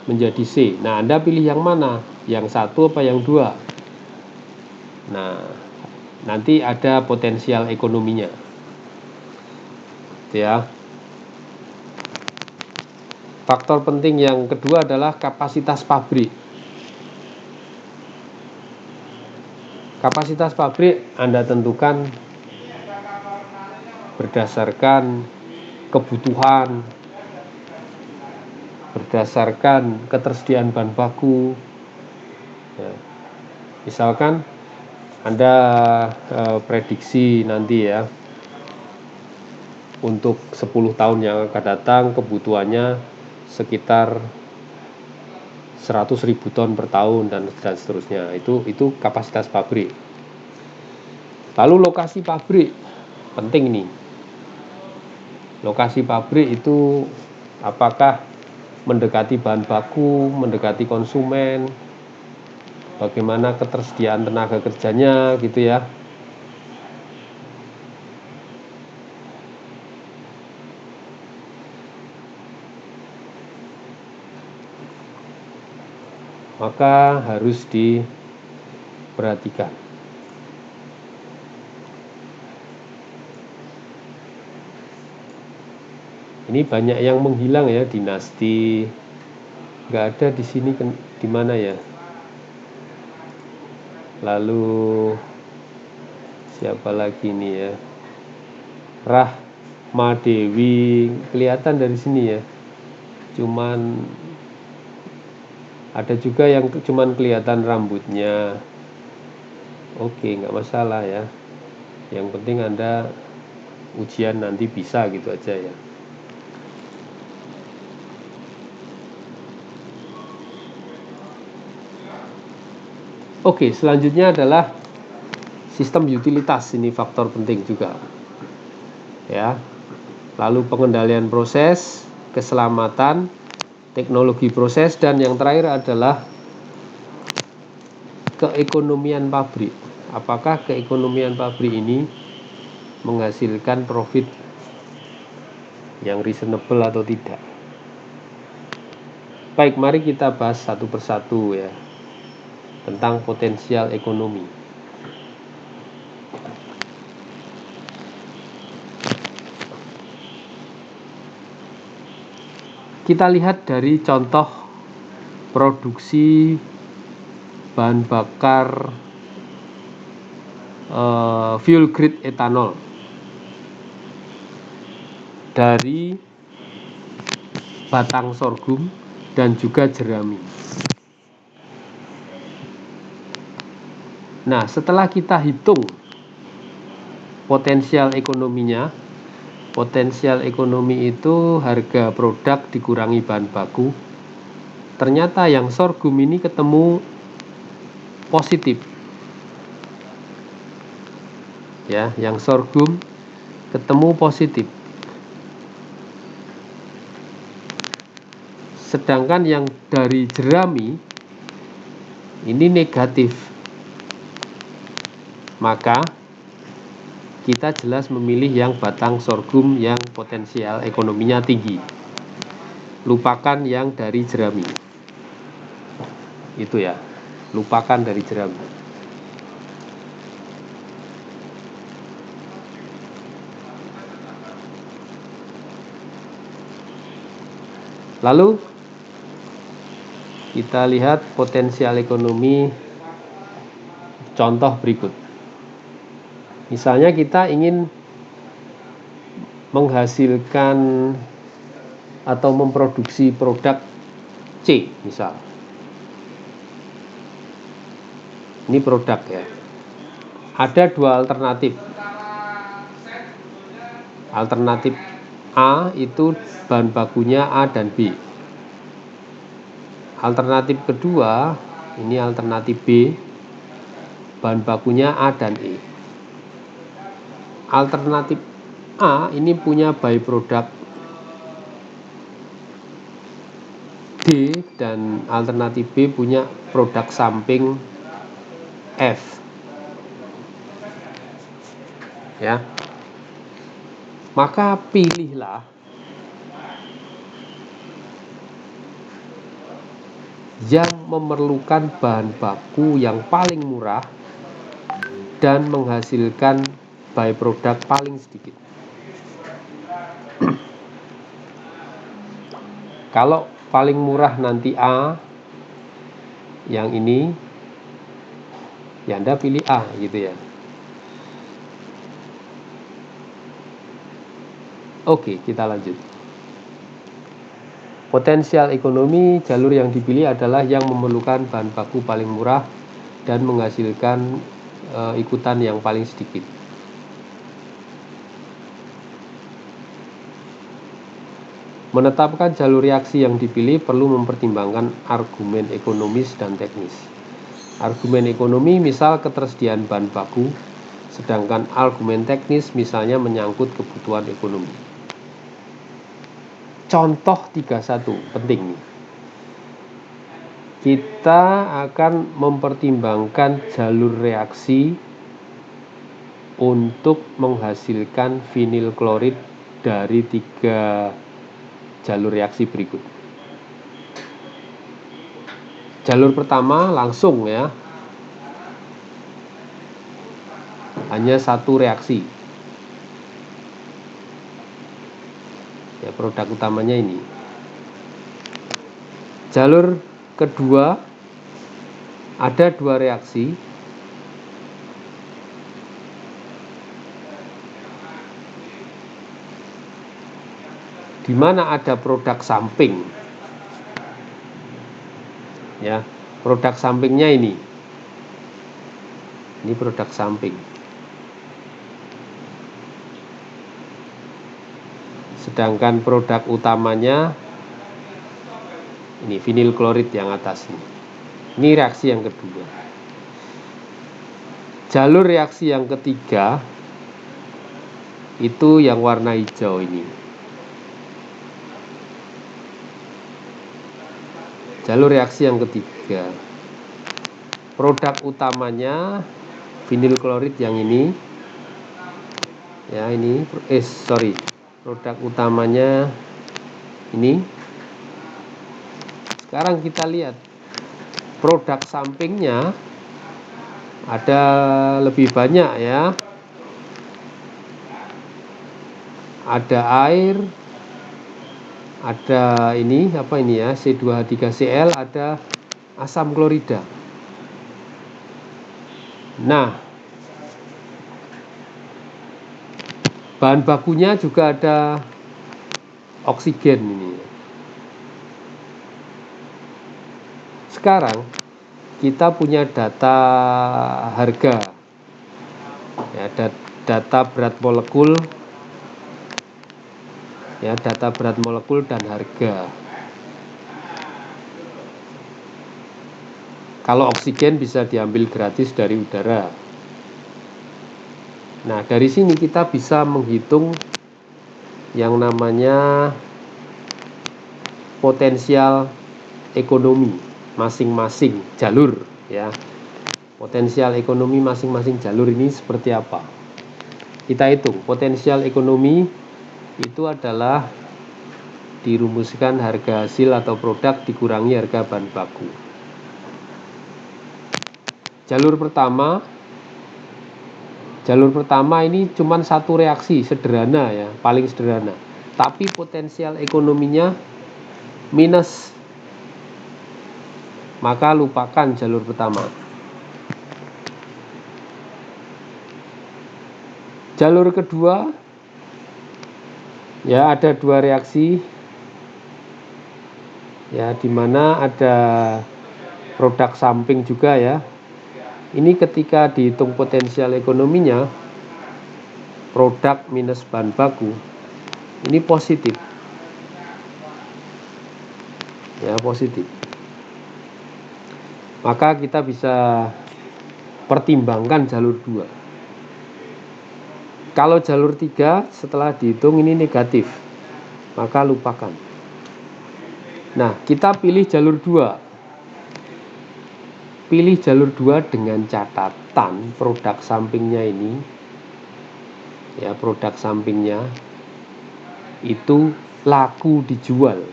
Speaker 1: menjadi C. Nah, Anda pilih yang mana? Yang 1 apa yang 2? Nah, nanti ada potensial ekonominya. Ya. Faktor penting yang kedua adalah kapasitas pabrik. Kapasitas pabrik Anda tentukan berdasarkan kebutuhan, berdasarkan ketersediaan bahan baku ya. Misalkan Anda prediksi nanti ya, untuk 10 tahun yang akan datang kebutuhannya sekitar 100.000 ton per tahun dan seterusnya. Itu kapasitas pabrik. Lalu lokasi pabrik penting nih. Lokasi pabrik itu apakah mendekati bahan baku, mendekati konsumen, bagaimana ketersediaan tenaga kerjanya gitu ya. Maka harus diperhatikan. Ini banyak yang menghilang ya, dinasti. Nggak ada di sini, di mana ya? Lalu siapa lagi nih ya? Rahmadewi kelihatan dari sini ya. Cuman ada juga yang cuman kelihatan rambutnya. Oke, nggak masalah ya. Yang penting Anda ujian nanti bisa gitu aja ya. Oke, selanjutnya adalah sistem utilitas. Ini faktor penting juga ya. Lalu pengendalian proses, keselamatan, teknologi proses, dan yang terakhir adalah keekonomian pabrik. Apakah keekonomian pabrik ini menghasilkan profit yang reasonable atau tidak? Baik, mari kita bahas satu persatu ya tentang potensial ekonomi. Kita lihat dari contoh produksi bahan bakar fuel grade etanol. dari batang sorghum dan juga jerami. Nah, setelah kita hitung potensial ekonominya, potensial ekonomi itu harga produk dikurangi bahan baku. Ternyata yang sorghum ini ketemu positif. Ya, yang sorghum ketemu positif. Sedangkan yang dari jerami ini negatif. Maka kita jelas memilih yang batang sorghum yang potensial ekonominya tinggi. Lupakan yang dari jerami. Itu ya, lupakan dari jerami. Lalu kita lihat potensial ekonomi contoh berikut. Misalnya kita ingin menghasilkan atau memproduksi produk C misal. Ini produk ya. Ada dua alternatif. Alternatif A itu bahan bakunya A dan B. Alternatif kedua, ini alternatif B, bahan bakunya A dan E. Alternatif A ini punya byproduct D dan alternatif B punya produk samping F. Ya. Maka pilihlah yang memerlukan bahan baku yang paling murah dan menghasilkan byproduct paling sedikit. Kalau paling murah nanti A, yang ini, ya Anda pilih A gitu ya. Oke, kita lanjut. Potensial ekonomi, jalur yang dipilih adalah yang memerlukan bahan baku paling murah dan menghasilkan ikutan yang paling sedikit. Menetapkan jalur reaksi yang dipilih perlu mempertimbangkan argumen ekonomis dan teknis. Argumen ekonomi misal ketersediaan bahan baku, sedangkan argumen teknis misalnya menyangkut kebutuhan ekonomi. Contoh 31 penting nih. Kita akan mempertimbangkan jalur reaksi untuk menghasilkan vinil klorid dari 3 jalur reaksi berikut. Jalur pertama langsung ya, hanya satu reaksi. Ya, produk utamanya ini. Jalur kedua ada 2 reaksi. Di mana ada produk samping. Ya, produk sampingnya ini. Ini produk samping. Sedangkan produk utamanya ini vinil klorid yang atas ini. Ini reaksi yang kedua. Jalur reaksi yang ketiga itu yang warna hijau ini. Jalur reaksi yang ketiga. Produk utamanya vinil klorid yang ini. Ya, ini produk utamanya ini. Sekarang kita lihat produk sampingnya ada lebih banyak ya. Ada air, ada ini apa ini ya, C2H3Cl, ada asam klorida. Nah, bahan bakunya juga ada oksigen ini. Sekarang kita punya data harga, ya, data berat molekul, ya, data berat molekul dan harga. Kalau oksigen bisa diambil gratis dari udara. Nah, dari sini kita bisa menghitung yang namanya potensial ekonomi masing-masing jalur, ya. Potensial ekonomi masing-masing jalur ini seperti apa? Kita hitung. Potensial ekonomi itu adalah dirumuskan harga hasil atau produk dikurangi harga bahan baku. Jalur pertama ini cuma satu reaksi sederhana, ya, paling sederhana. Tapi potensial ekonominya minus. Maka lupakan jalur pertama. Jalur kedua, ya, ada dua reaksi, ya, di mana ada produk samping juga, ya. Ini ketika dihitung potensial ekonominya, produk minus bahan baku, ini positif, ya, positif. Maka kita bisa pertimbangkan jalur 2. Kalau jalur 3 setelah dihitung ini negatif, maka lupakan. Nah, kita pilih jalur 2. Pilih jalur 2 dengan catatan produk sampingnya ini, ya, produk sampingnya itu laku dijual,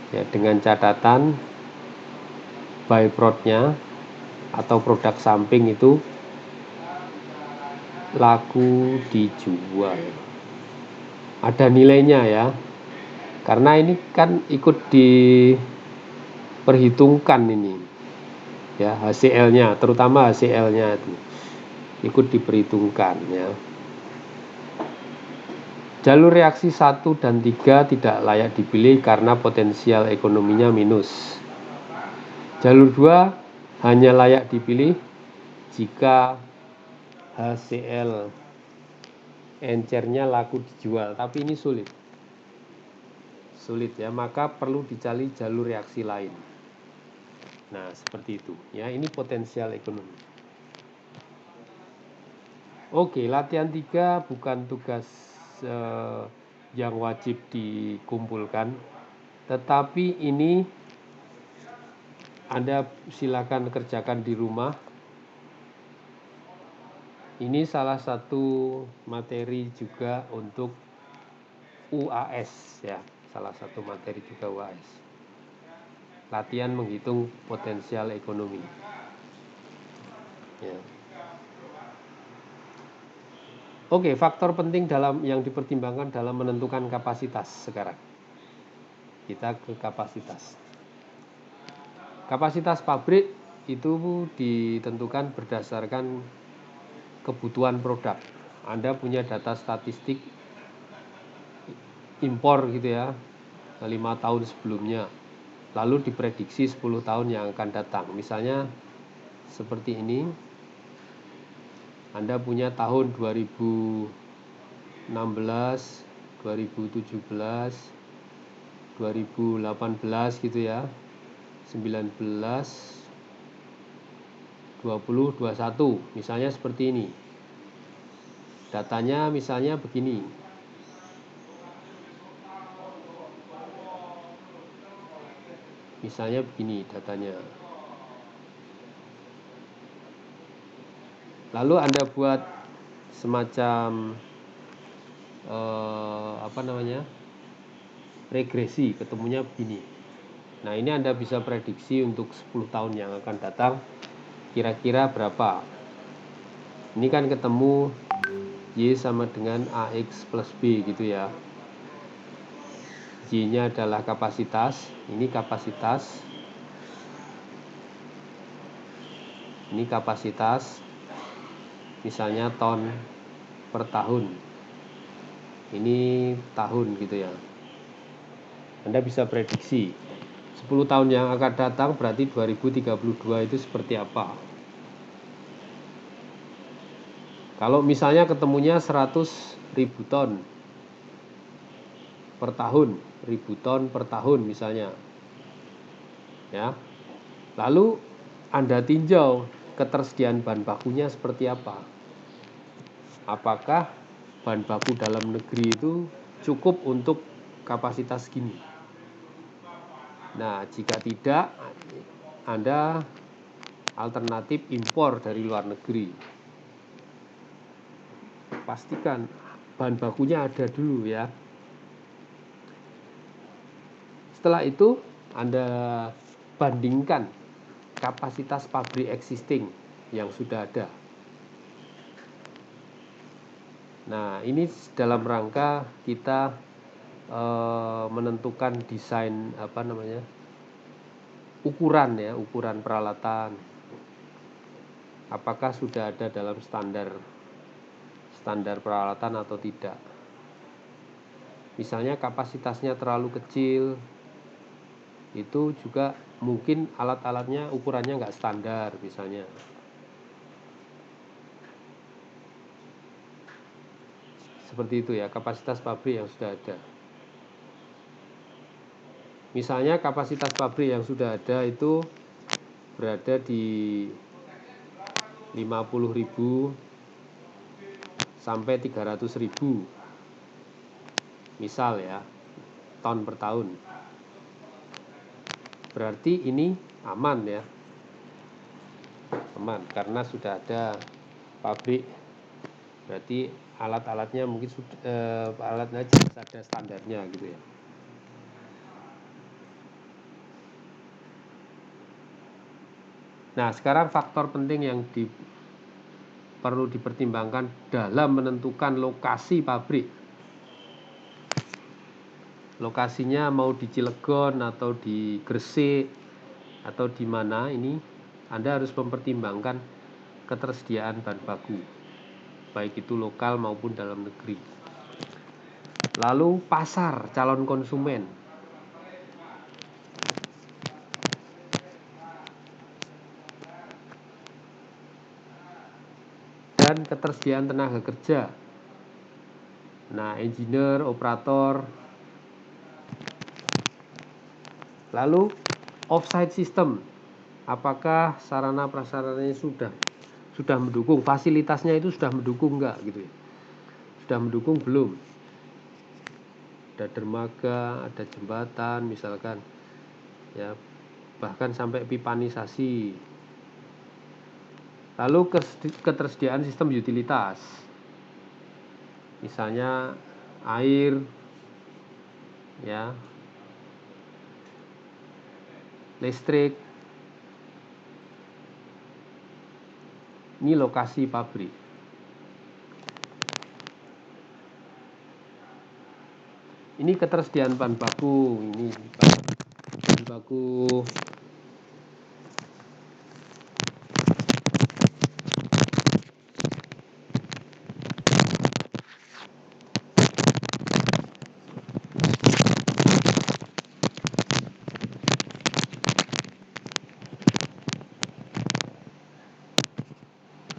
Speaker 1: ya, dengan catatan byproduct-nya atau produk samping itu laku dijual. Ada nilainya, ya, karena ini kan ikut diperhitungkan ini, ya, HCl-nya, terutama HCl-nya itu ikut diperhitungkan, ya. Jalur reaksi 1 dan 3 tidak layak dipilih karena potensial ekonominya minus. Jalur 2 hanya layak dipilih jika HCl encernya laku dijual, tapi ini sulit, ya, maka perlu dicari jalur reaksi lain. Nah, seperti itu, ya, ini potensial ekonomi. Oke, latihan 3 bukan tugas yang wajib dikumpulkan, tetapi ini Anda silakan kerjakan di rumah. Ini salah satu materi juga untuk UAS, ya, salah satu materi juga UAS. Latihan menghitung potensial ekonomi, ya. Oke, faktor penting yang dipertimbangkan dalam menentukan kapasitas sekarang. Kita ke kapasitas. Kapasitas pabrik itu ditentukan berdasarkan kebutuhan produk. Anda punya data statistik impor gitu, ya, 5 tahun sebelumnya, lalu diprediksi 10 tahun yang akan datang. Misalnya seperti ini, Anda punya tahun 2016, 2017, 2018 gitu, ya, 19, 20, 21, misalnya seperti ini. Datanya misalnya begini. Misalnya begini datanya. Lalu Anda buat semacam regresi, ketemunya begini. Nah, ini Anda bisa prediksi untuk 10 tahun yang akan datang kira-kira berapa. Ini kan ketemu Y sama dengan AX plus B gitu, ya. Y-nya adalah kapasitas, ini kapasitas. Ini kapasitas misalnya ton per tahun. ini tahun gitu ya. Anda bisa prediksi 10 tahun yang akan datang, berarti 2032 itu seperti apa. Kalau misalnya ketemunya 100.000 ton per tahun, 1000 ton per tahun misalnya, ya. Lalu Anda tinjau ketersediaan bahan bakunya seperti apa. Apakah bahan baku dalam negeri itu cukup untuk kapasitas gini? Nah, jika tidak, Anda alternatif impor dari luar negeri. Pastikan bahan bakunya ada dulu ya. Setelah itu Anda bandingkan kapasitas pabrik existing yang sudah ada. Nah, ini dalam rangka kita menentukan desain ukuran ya, ukuran peralatan. Apakah sudah ada dalam standar peralatan atau tidak. Misalnya kapasitasnya terlalu kecil, itu juga mungkin alat-alatnya ukurannya nggak standar misalnya. Seperti itu ya, kapasitas pabrik yang sudah ada. Misalnya kapasitas pabrik yang sudah ada itu berada di 50.000 sampai 300.000 misal ya, ton per tahun. Berarti ini aman ya, aman karena sudah ada pabrik. Berarti alat-alatnya mungkin alatnya jelas ada standarnya gitu ya. Nah, sekarang faktor penting yang perlu dipertimbangkan dalam menentukan lokasi pabrik. Lokasinya mau di Cilegon atau di Gresik atau di mana, ini Anda harus mempertimbangkan ketersediaan bahan baku, baik itu lokal maupun dalam negeri. Lalu pasar calon konsumen. Dan ketersediaan tenaga kerja. Nah, engineer, operator. Lalu offsite system. Apakah sarana prasarananya sudah mendukung, fasilitasnya itu sudah mendukung enggak gitu ya. Sudah mendukung belum? Ada dermaga, ada jembatan misalkan. Ya, bahkan sampai pipanisasi. Lalu ketersediaan sistem utilitas. Misalnya air, ya, listrik. Ini lokasi pabrik. Ini ketersediaan bahan baku. Ini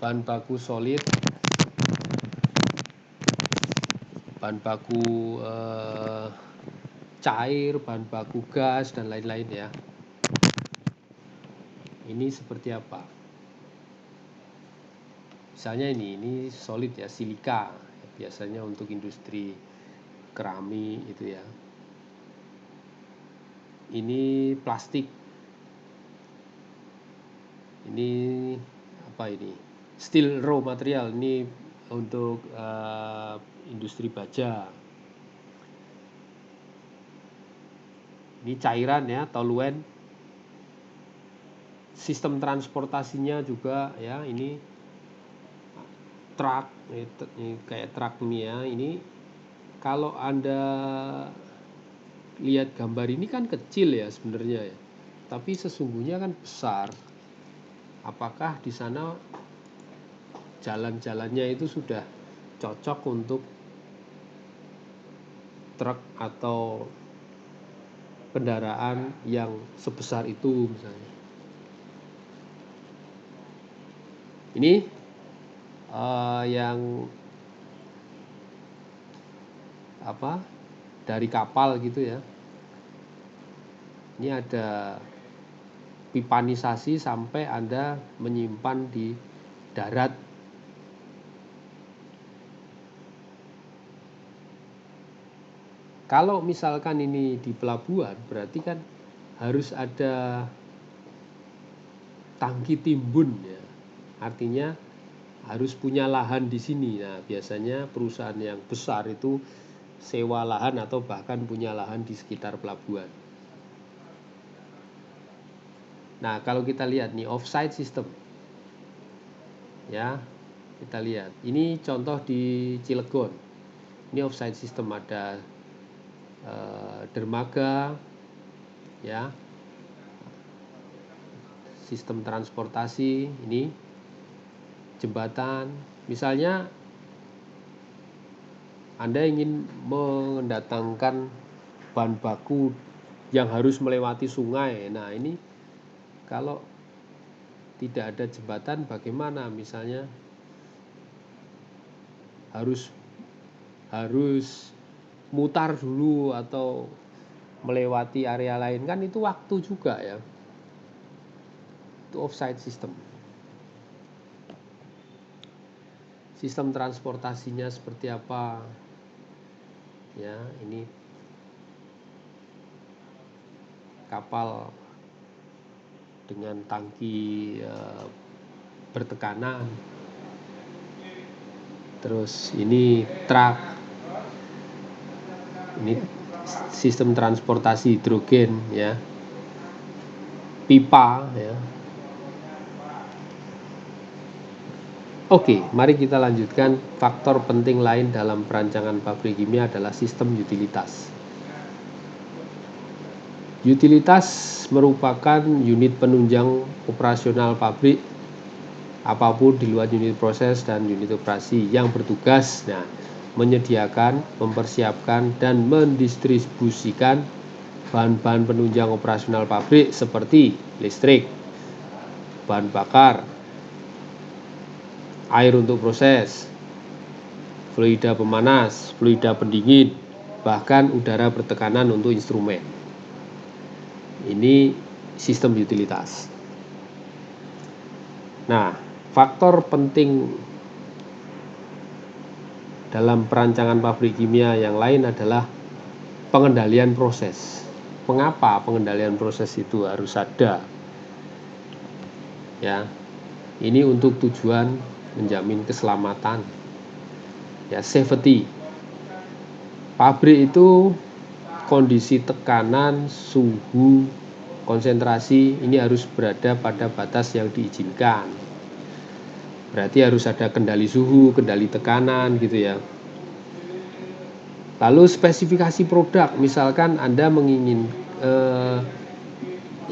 Speaker 1: bahan baku solid, bahan baku cair, bahan baku gas, dan lain-lain ya. Ini seperti apa? Misalnya ini solid ya, silika, biasanya untuk industri keramik itu ya. Ini plastik. Ini apa ini? Steel raw material, ini untuk industri baja. Ini cairan ya, toluen. Sistem transportasinya juga ya, ini truk, ini kayak truk ini ya. Ini kalau Anda lihat gambar ini kan kecil ya sebenarnya ya, tapi sesungguhnya kan besar. Apakah di sana jalan-jalannya itu sudah cocok untuk truk atau kendaraan yang sebesar itu misalnya. Ini yang dari kapal gitu ya. Ini ada pipanisasi sampai Anda menyimpan di darat. Kalau misalkan ini di pelabuhan, berarti kan harus ada tangki timbun ya. Artinya harus punya lahan di sini. Nah, biasanya perusahaan yang besar itu sewa lahan atau bahkan punya lahan di sekitar pelabuhan. Nah, kalau kita lihat nih offsite system. Ya, kita lihat. Ini contoh di Cilegon. Ini offsite system, ada dermaga ya. Sistem transportasi, ini jembatan. Misalnya Anda ingin mendatangkan bahan baku yang harus melewati sungai. Nah, ini kalau tidak ada jembatan bagaimana? Misalnya harus mutar dulu atau melewati area lain, kan itu waktu juga ya. Itu offsite system. Sistem transportasinya seperti apa? Ya, ini kapal dengan tangki bertekanan. Terus ini truk. Ini sistem transportasi hidrogen ya. Pipa ya. Oke, mari kita lanjutkan. Faktor penting lain dalam perancangan pabrik kimia adalah sistem utilitas. Utilitas merupakan unit penunjang operasional pabrik apapun di luar unit proses dan unit operasi yang bertugas menyediakan, mempersiapkan, dan mendistribusikan bahan-bahan penunjang operasional pabrik seperti listrik, bahan bakar, air untuk proses, fluida pemanas, fluida pendingin, bahkan udara bertekanan untuk instrumen. Ini sistem utilitas. Nah, faktor penting dalam perancangan pabrik kimia yang lain adalah pengendalian proses. Mengapa pengendalian proses itu harus ada? Ya, ini untuk tujuan menjamin keselamatan. Ya, safety. Pabrik itu kondisi tekanan, suhu, konsentrasi ini harus berada pada batas yang diizinkan. Berarti harus ada kendali suhu, kendali tekanan gitu ya. Lalu spesifikasi produk, misalkan Anda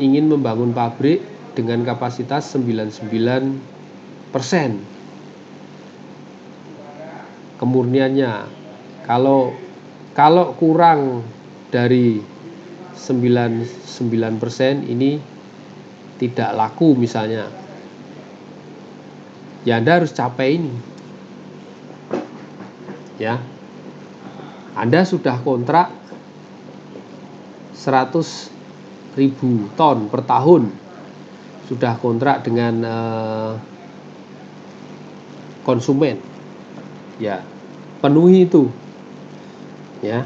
Speaker 1: ingin membangun pabrik dengan kapasitas 99% kemurniannya. Kalau kurang dari 99% ini tidak laku misalnya. Ya, Anda harus capai ini. Ya. Anda sudah kontrak 100.000 ton per tahun. Sudah kontrak dengan konsumen. Ya, penuhi itu. Ya.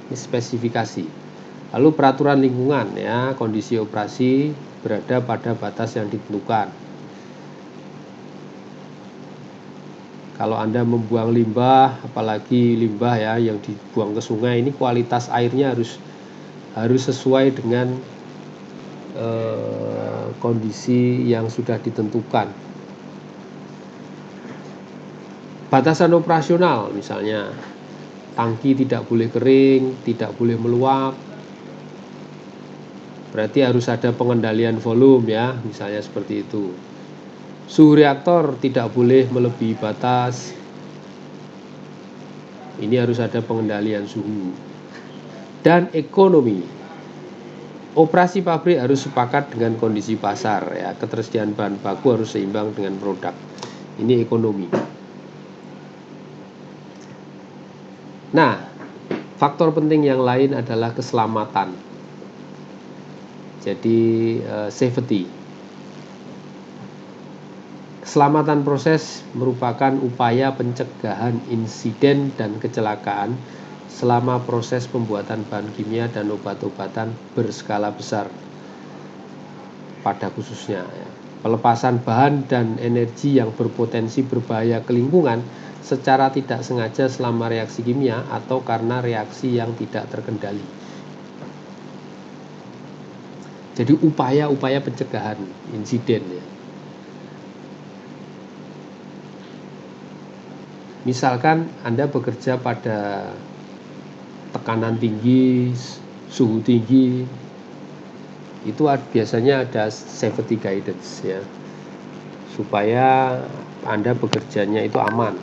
Speaker 1: Ini spesifikasi. Lalu peraturan lingkungan ya, kondisi operasi berada pada batas yang ditentukan. Kalau Anda membuang limbah, apalagi limbah ya yang dibuang ke sungai, ini kualitas airnya harus sesuai dengan kondisi yang sudah ditentukan. Batasan operasional misalnya, tangki tidak boleh kering, tidak boleh meluap. Berarti harus ada pengendalian volume ya, misalnya seperti itu. Suhu reaktor tidak boleh melebihi batas. Ini harus ada pengendalian suhu. dan ekonomi. Operasi pabrik harus sepakat dengan kondisi pasar, ya. Ketersediaan bahan baku harus seimbang dengan produk. Ini ekonomi. Nah, faktor penting yang lain adalah keselamatan. Jadi safety. Keselamatan proses merupakan upaya pencegahan insiden dan kecelakaan selama proses pembuatan bahan kimia dan obat-obatan berskala besar pada khususnya, ya. Pelepasan bahan dan energi yang berpotensi berbahaya ke lingkungan secara tidak sengaja selama reaksi kimia atau karena reaksi yang tidak terkendali. Jadi upaya-upaya pencegahan insiden, ya. Misalkan Anda bekerja pada tekanan tinggi, suhu tinggi, itu biasanya ada safety guidance, ya, supaya Anda bekerjanya itu aman.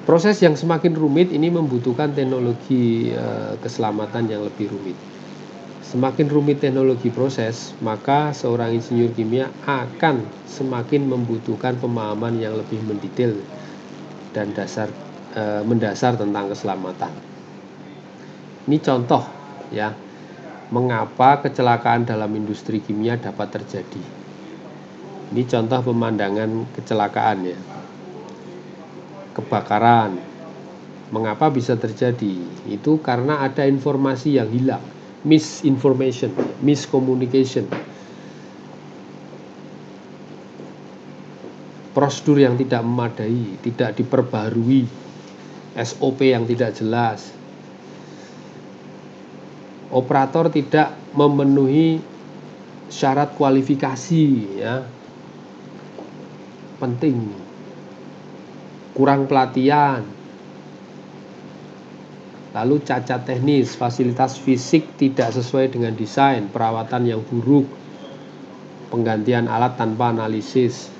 Speaker 1: Proses yang semakin rumit ini membutuhkan teknologi keselamatan yang lebih rumit. Semakin rumit teknologi proses, maka seorang insinyur kimia akan semakin membutuhkan pemahaman yang lebih mendetail dan mendasar tentang keselamatan. Ini contoh, ya, mengapa kecelakaan dalam industri kimia dapat terjadi. Ini contoh pemandangan kecelakaan, ya. Kebakaran. Mengapa bisa terjadi? Itu karena ada informasi yang hilang, misinformation, miscommunication. Prosedur yang tidak memadai, tidak diperbarui, SOP yang tidak jelas. Operator tidak memenuhi syarat kualifikasi, ya. Penting. Kurang pelatihan. Lalu cacat teknis, fasilitas fisik tidak sesuai dengan desain, perawatan yang buruk, penggantian alat tanpa analisis.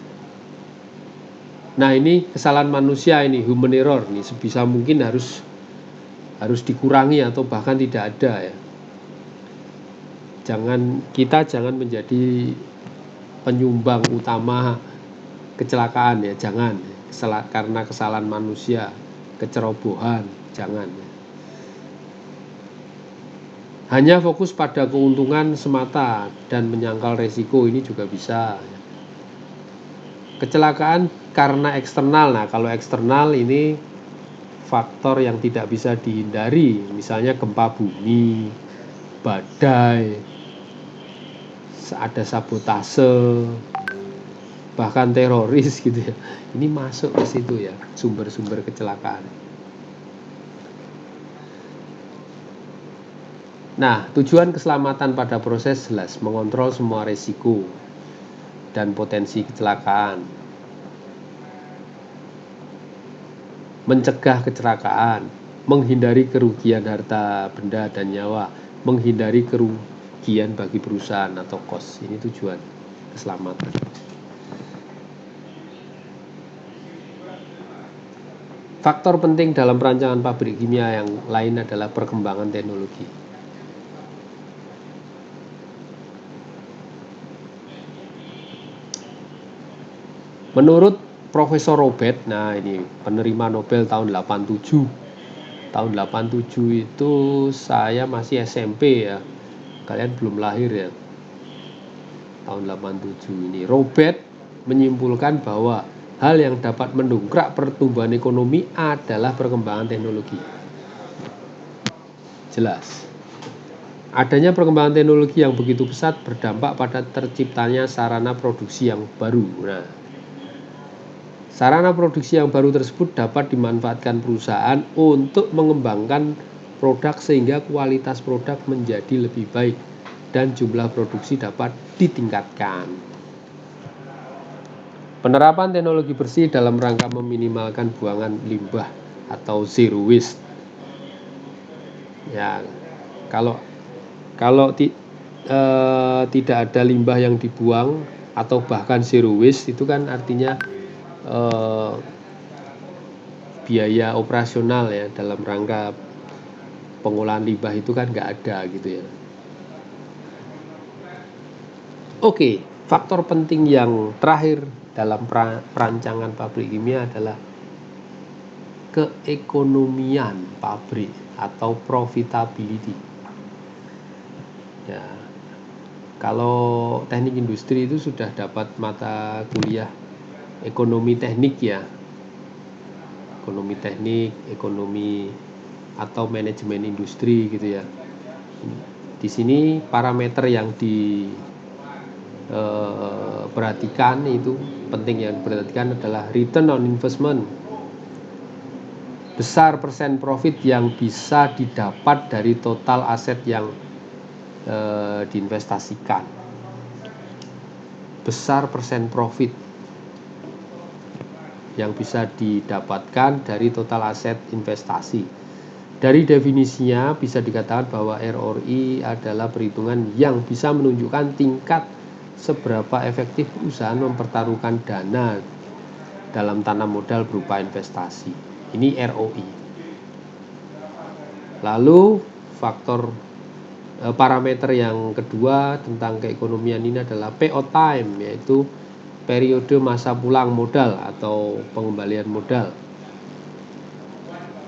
Speaker 1: Nah, ini kesalahan manusia, ini human error nih, sebisa mungkin harus dikurangi atau bahkan tidak ada, ya. Kita jangan menjadi penyumbang utama kecelakaan, ya, jangan. Karena kesalahan manusia, kecerobohan, jangan. Hanya fokus pada keuntungan semata dan menyangkal resiko ini juga bisa. Kecelakaan karena eksternal. Nah, kalau eksternal ini faktor yang tidak bisa dihindari, misalnya gempa bumi, badai, ada sabotase, bahkan teroris gitu, ya. Ini masuk ke situ, ya, sumber-sumber kecelakaan. Nah, tujuan keselamatan pada proses jelas mengontrol semua resiko dan potensi kecelakaan, mencegah kecelakaan, menghindari kerugian harta benda dan nyawa, menghindari kerugian bagi perusahaan atau kos. Ini tujuan keselamatan. Faktor penting dalam perancangan pabrik kimia yang lain adalah perkembangan teknologi. Menurut Profesor Robert, nah ini penerima Nobel tahun 87. Tahun 87 itu saya masih SMP, ya. Kalian belum lahir, ya. Tahun 87 ini Robert menyimpulkan bahwa hal yang dapat mendongkrak pertumbuhan ekonomi adalah perkembangan teknologi. Jelas. Adanya perkembangan teknologi yang begitu pesat berdampak pada terciptanya sarana produksi yang baru. Nah, sarana produksi yang baru tersebut dapat dimanfaatkan perusahaan untuk mengembangkan produk sehingga kualitas produk menjadi lebih baik dan jumlah produksi dapat ditingkatkan. Penerapan teknologi bersih dalam rangka meminimalkan buangan limbah atau zero waste. Ya, kalau tidak ada limbah yang dibuang atau bahkan zero waste, itu kan artinya biaya operasional, ya, dalam rangka pengolahan limbah itu kan nggak ada gitu ya. Oke, faktor penting yang terakhir dalam perancangan pabrik kimia adalah keekonomian pabrik atau profitability. Ya, kalau teknik industri itu sudah dapat mata kuliah ekonomi teknik ya, ekonomi teknik, ekonomi atau manajemen industri gitu ya. Di sini parameter yang diperhatikan itu penting yang diperhatikan adalah return on investment, besar persen profit yang bisa didapat dari total aset yang diinvestasikan, besar persen profit yang bisa didapatkan dari total aset investasi. Dari definisinya bisa dikatakan bahwa ROI adalah perhitungan yang bisa menunjukkan tingkat seberapa efektif perusahaan mempertaruhkan dana dalam tanam modal berupa investasi. Ini ROI. Lalu parameter yang kedua tentang keekonomian ini adalah PO time, yaitu periode masa pulang modal atau pengembalian modal.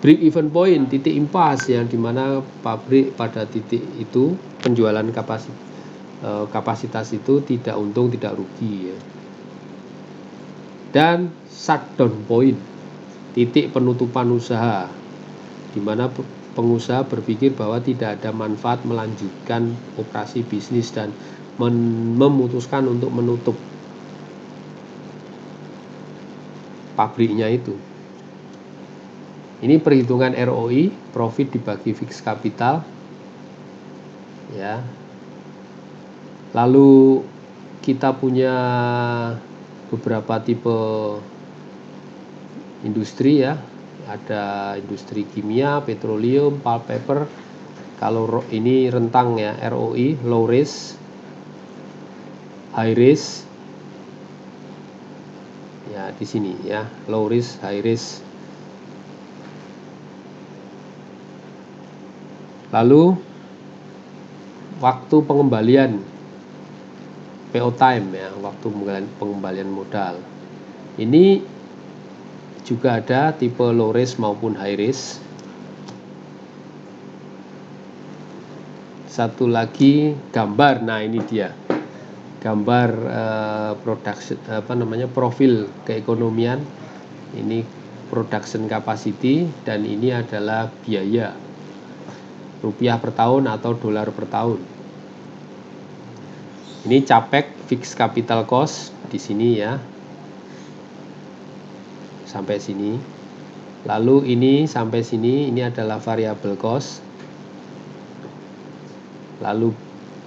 Speaker 1: Break even point, titik impas, yang dimana pabrik pada titik itu penjualan kapasitas itu tidak untung tidak rugi ya. Dan shutdown point, titik penutupan usaha, dimana pengusaha berpikir bahwa tidak ada manfaat melanjutkan operasi bisnis dan memutuskan untuk menutup pabriknya itu. Ini perhitungan ROI, profit dibagi fixed capital ya. Lalu kita punya beberapa tipe industri ya. Ada industri kimia, petroleum, pulp paper. Kalau ini rentang ya, ROI, low risk, high risk. Ya, di sini ya, low risk, high risk. Lalu waktu pengembalian, PO time ya, waktu pengembalian modal. Ini juga ada tipe low risk maupun high risk. Satu lagi gambar, nah ini dia gambar profil keekonomian. Ini production capacity dan ini adalah biaya rupiah per tahun atau dolar per tahun. Ini CAPEX, fixed capital cost di sini ya, sampai sini. Lalu ini sampai sini, ini adalah variable cost. Lalu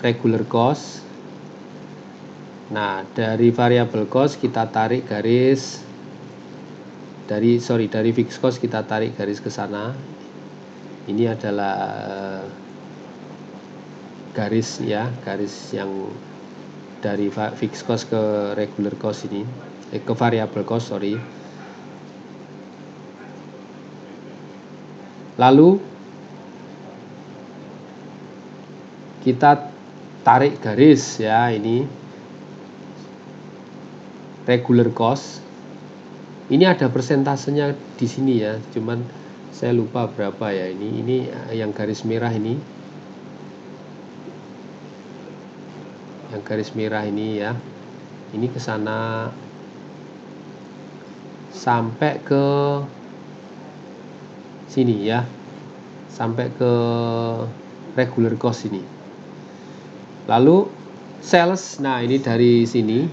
Speaker 1: regular cost. Nah, dari variable cost kita tarik garis dari fixed cost kita tarik garis ke sana. Ini adalah garis ya, garis yang dari fixed cost ke regular cost ini, ke variable cost, sorry. Lalu kita tarik garis ya, ini regular cost. Ini ada persentasenya di sini ya, cuman saya lupa berapa ya ini. Ini yang garis merah ini. Yang garis merah ini ya. Ini ke sana sampai ke sini ya. Sampai ke regular cost ini. Lalu sales, nah ini dari sini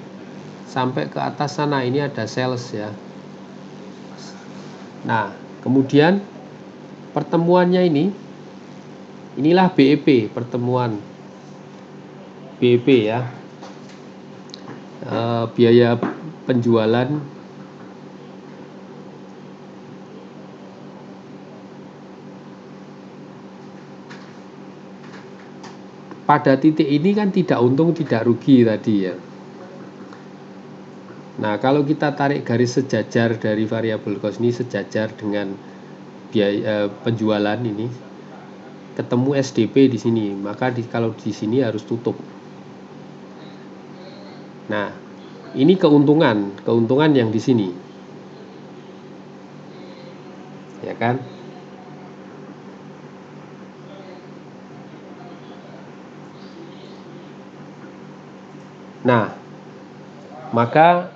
Speaker 1: sampai ke atas sana, ini ada sales ya. Nah, kemudian pertemuannya inilah BEP, pertemuan BEP ya, biaya penjualan pada titik ini kan tidak untung tidak rugi tadi ya. Nah, kalau kita tarik garis sejajar dari variable cost ini sejajar dengan biaya penjualan ini, ketemu SDP di sini, maka kalau di sini harus tutup. Nah, ini keuntungan yang di sini, ya kan? Nah, maka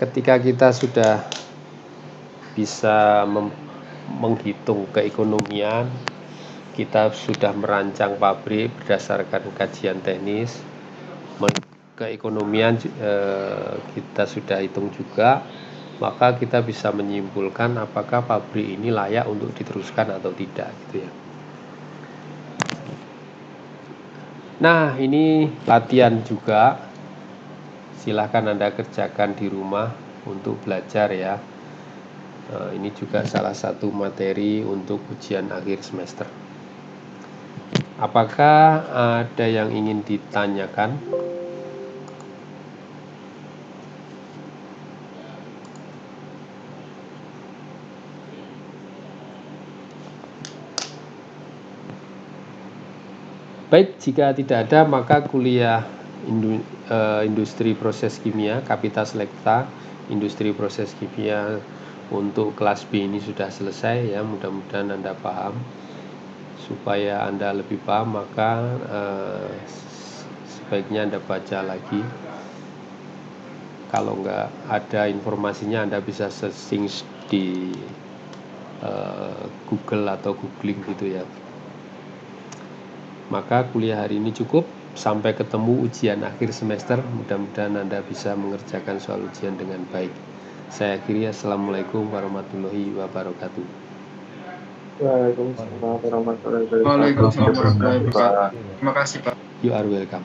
Speaker 1: ketika kita sudah bisa menghitung keekonomian, kita sudah merancang pabrik berdasarkan kajian teknis, keekonomian kita sudah hitung juga, maka kita bisa menyimpulkan apakah pabrik ini layak untuk diteruskan atau tidak, gitu ya. Nah, ini latihan juga. Silahkan Anda kerjakan di rumah untuk belajar ya. Ini juga salah satu materi untuk ujian akhir semester. Apakah ada yang ingin ditanyakan? Baik, jika tidak ada, maka kuliah industri proses kimia, Kapita Selekta, industri proses kimia untuk kelas B ini sudah selesai ya. Mudah-mudahan Anda paham. Supaya Anda lebih paham, maka sebaiknya Anda baca lagi. Kalau nggak ada informasinya, Anda bisa searching di Google atau googling gitu ya. Maka kuliah hari ini cukup. Sampai ketemu ujian akhir semester. Mudah-mudahan Anda bisa mengerjakan soal ujian dengan baik. Saya akhiri. Assalamualaikum warahmatullahi wabarakatuh.
Speaker 3: Waalaikumsalam warahmatullahi wabarakatuh.
Speaker 2: Waalaikumsalam warahmatullahi wabarakatuh. Terima kasih Pak.
Speaker 1: You are welcome.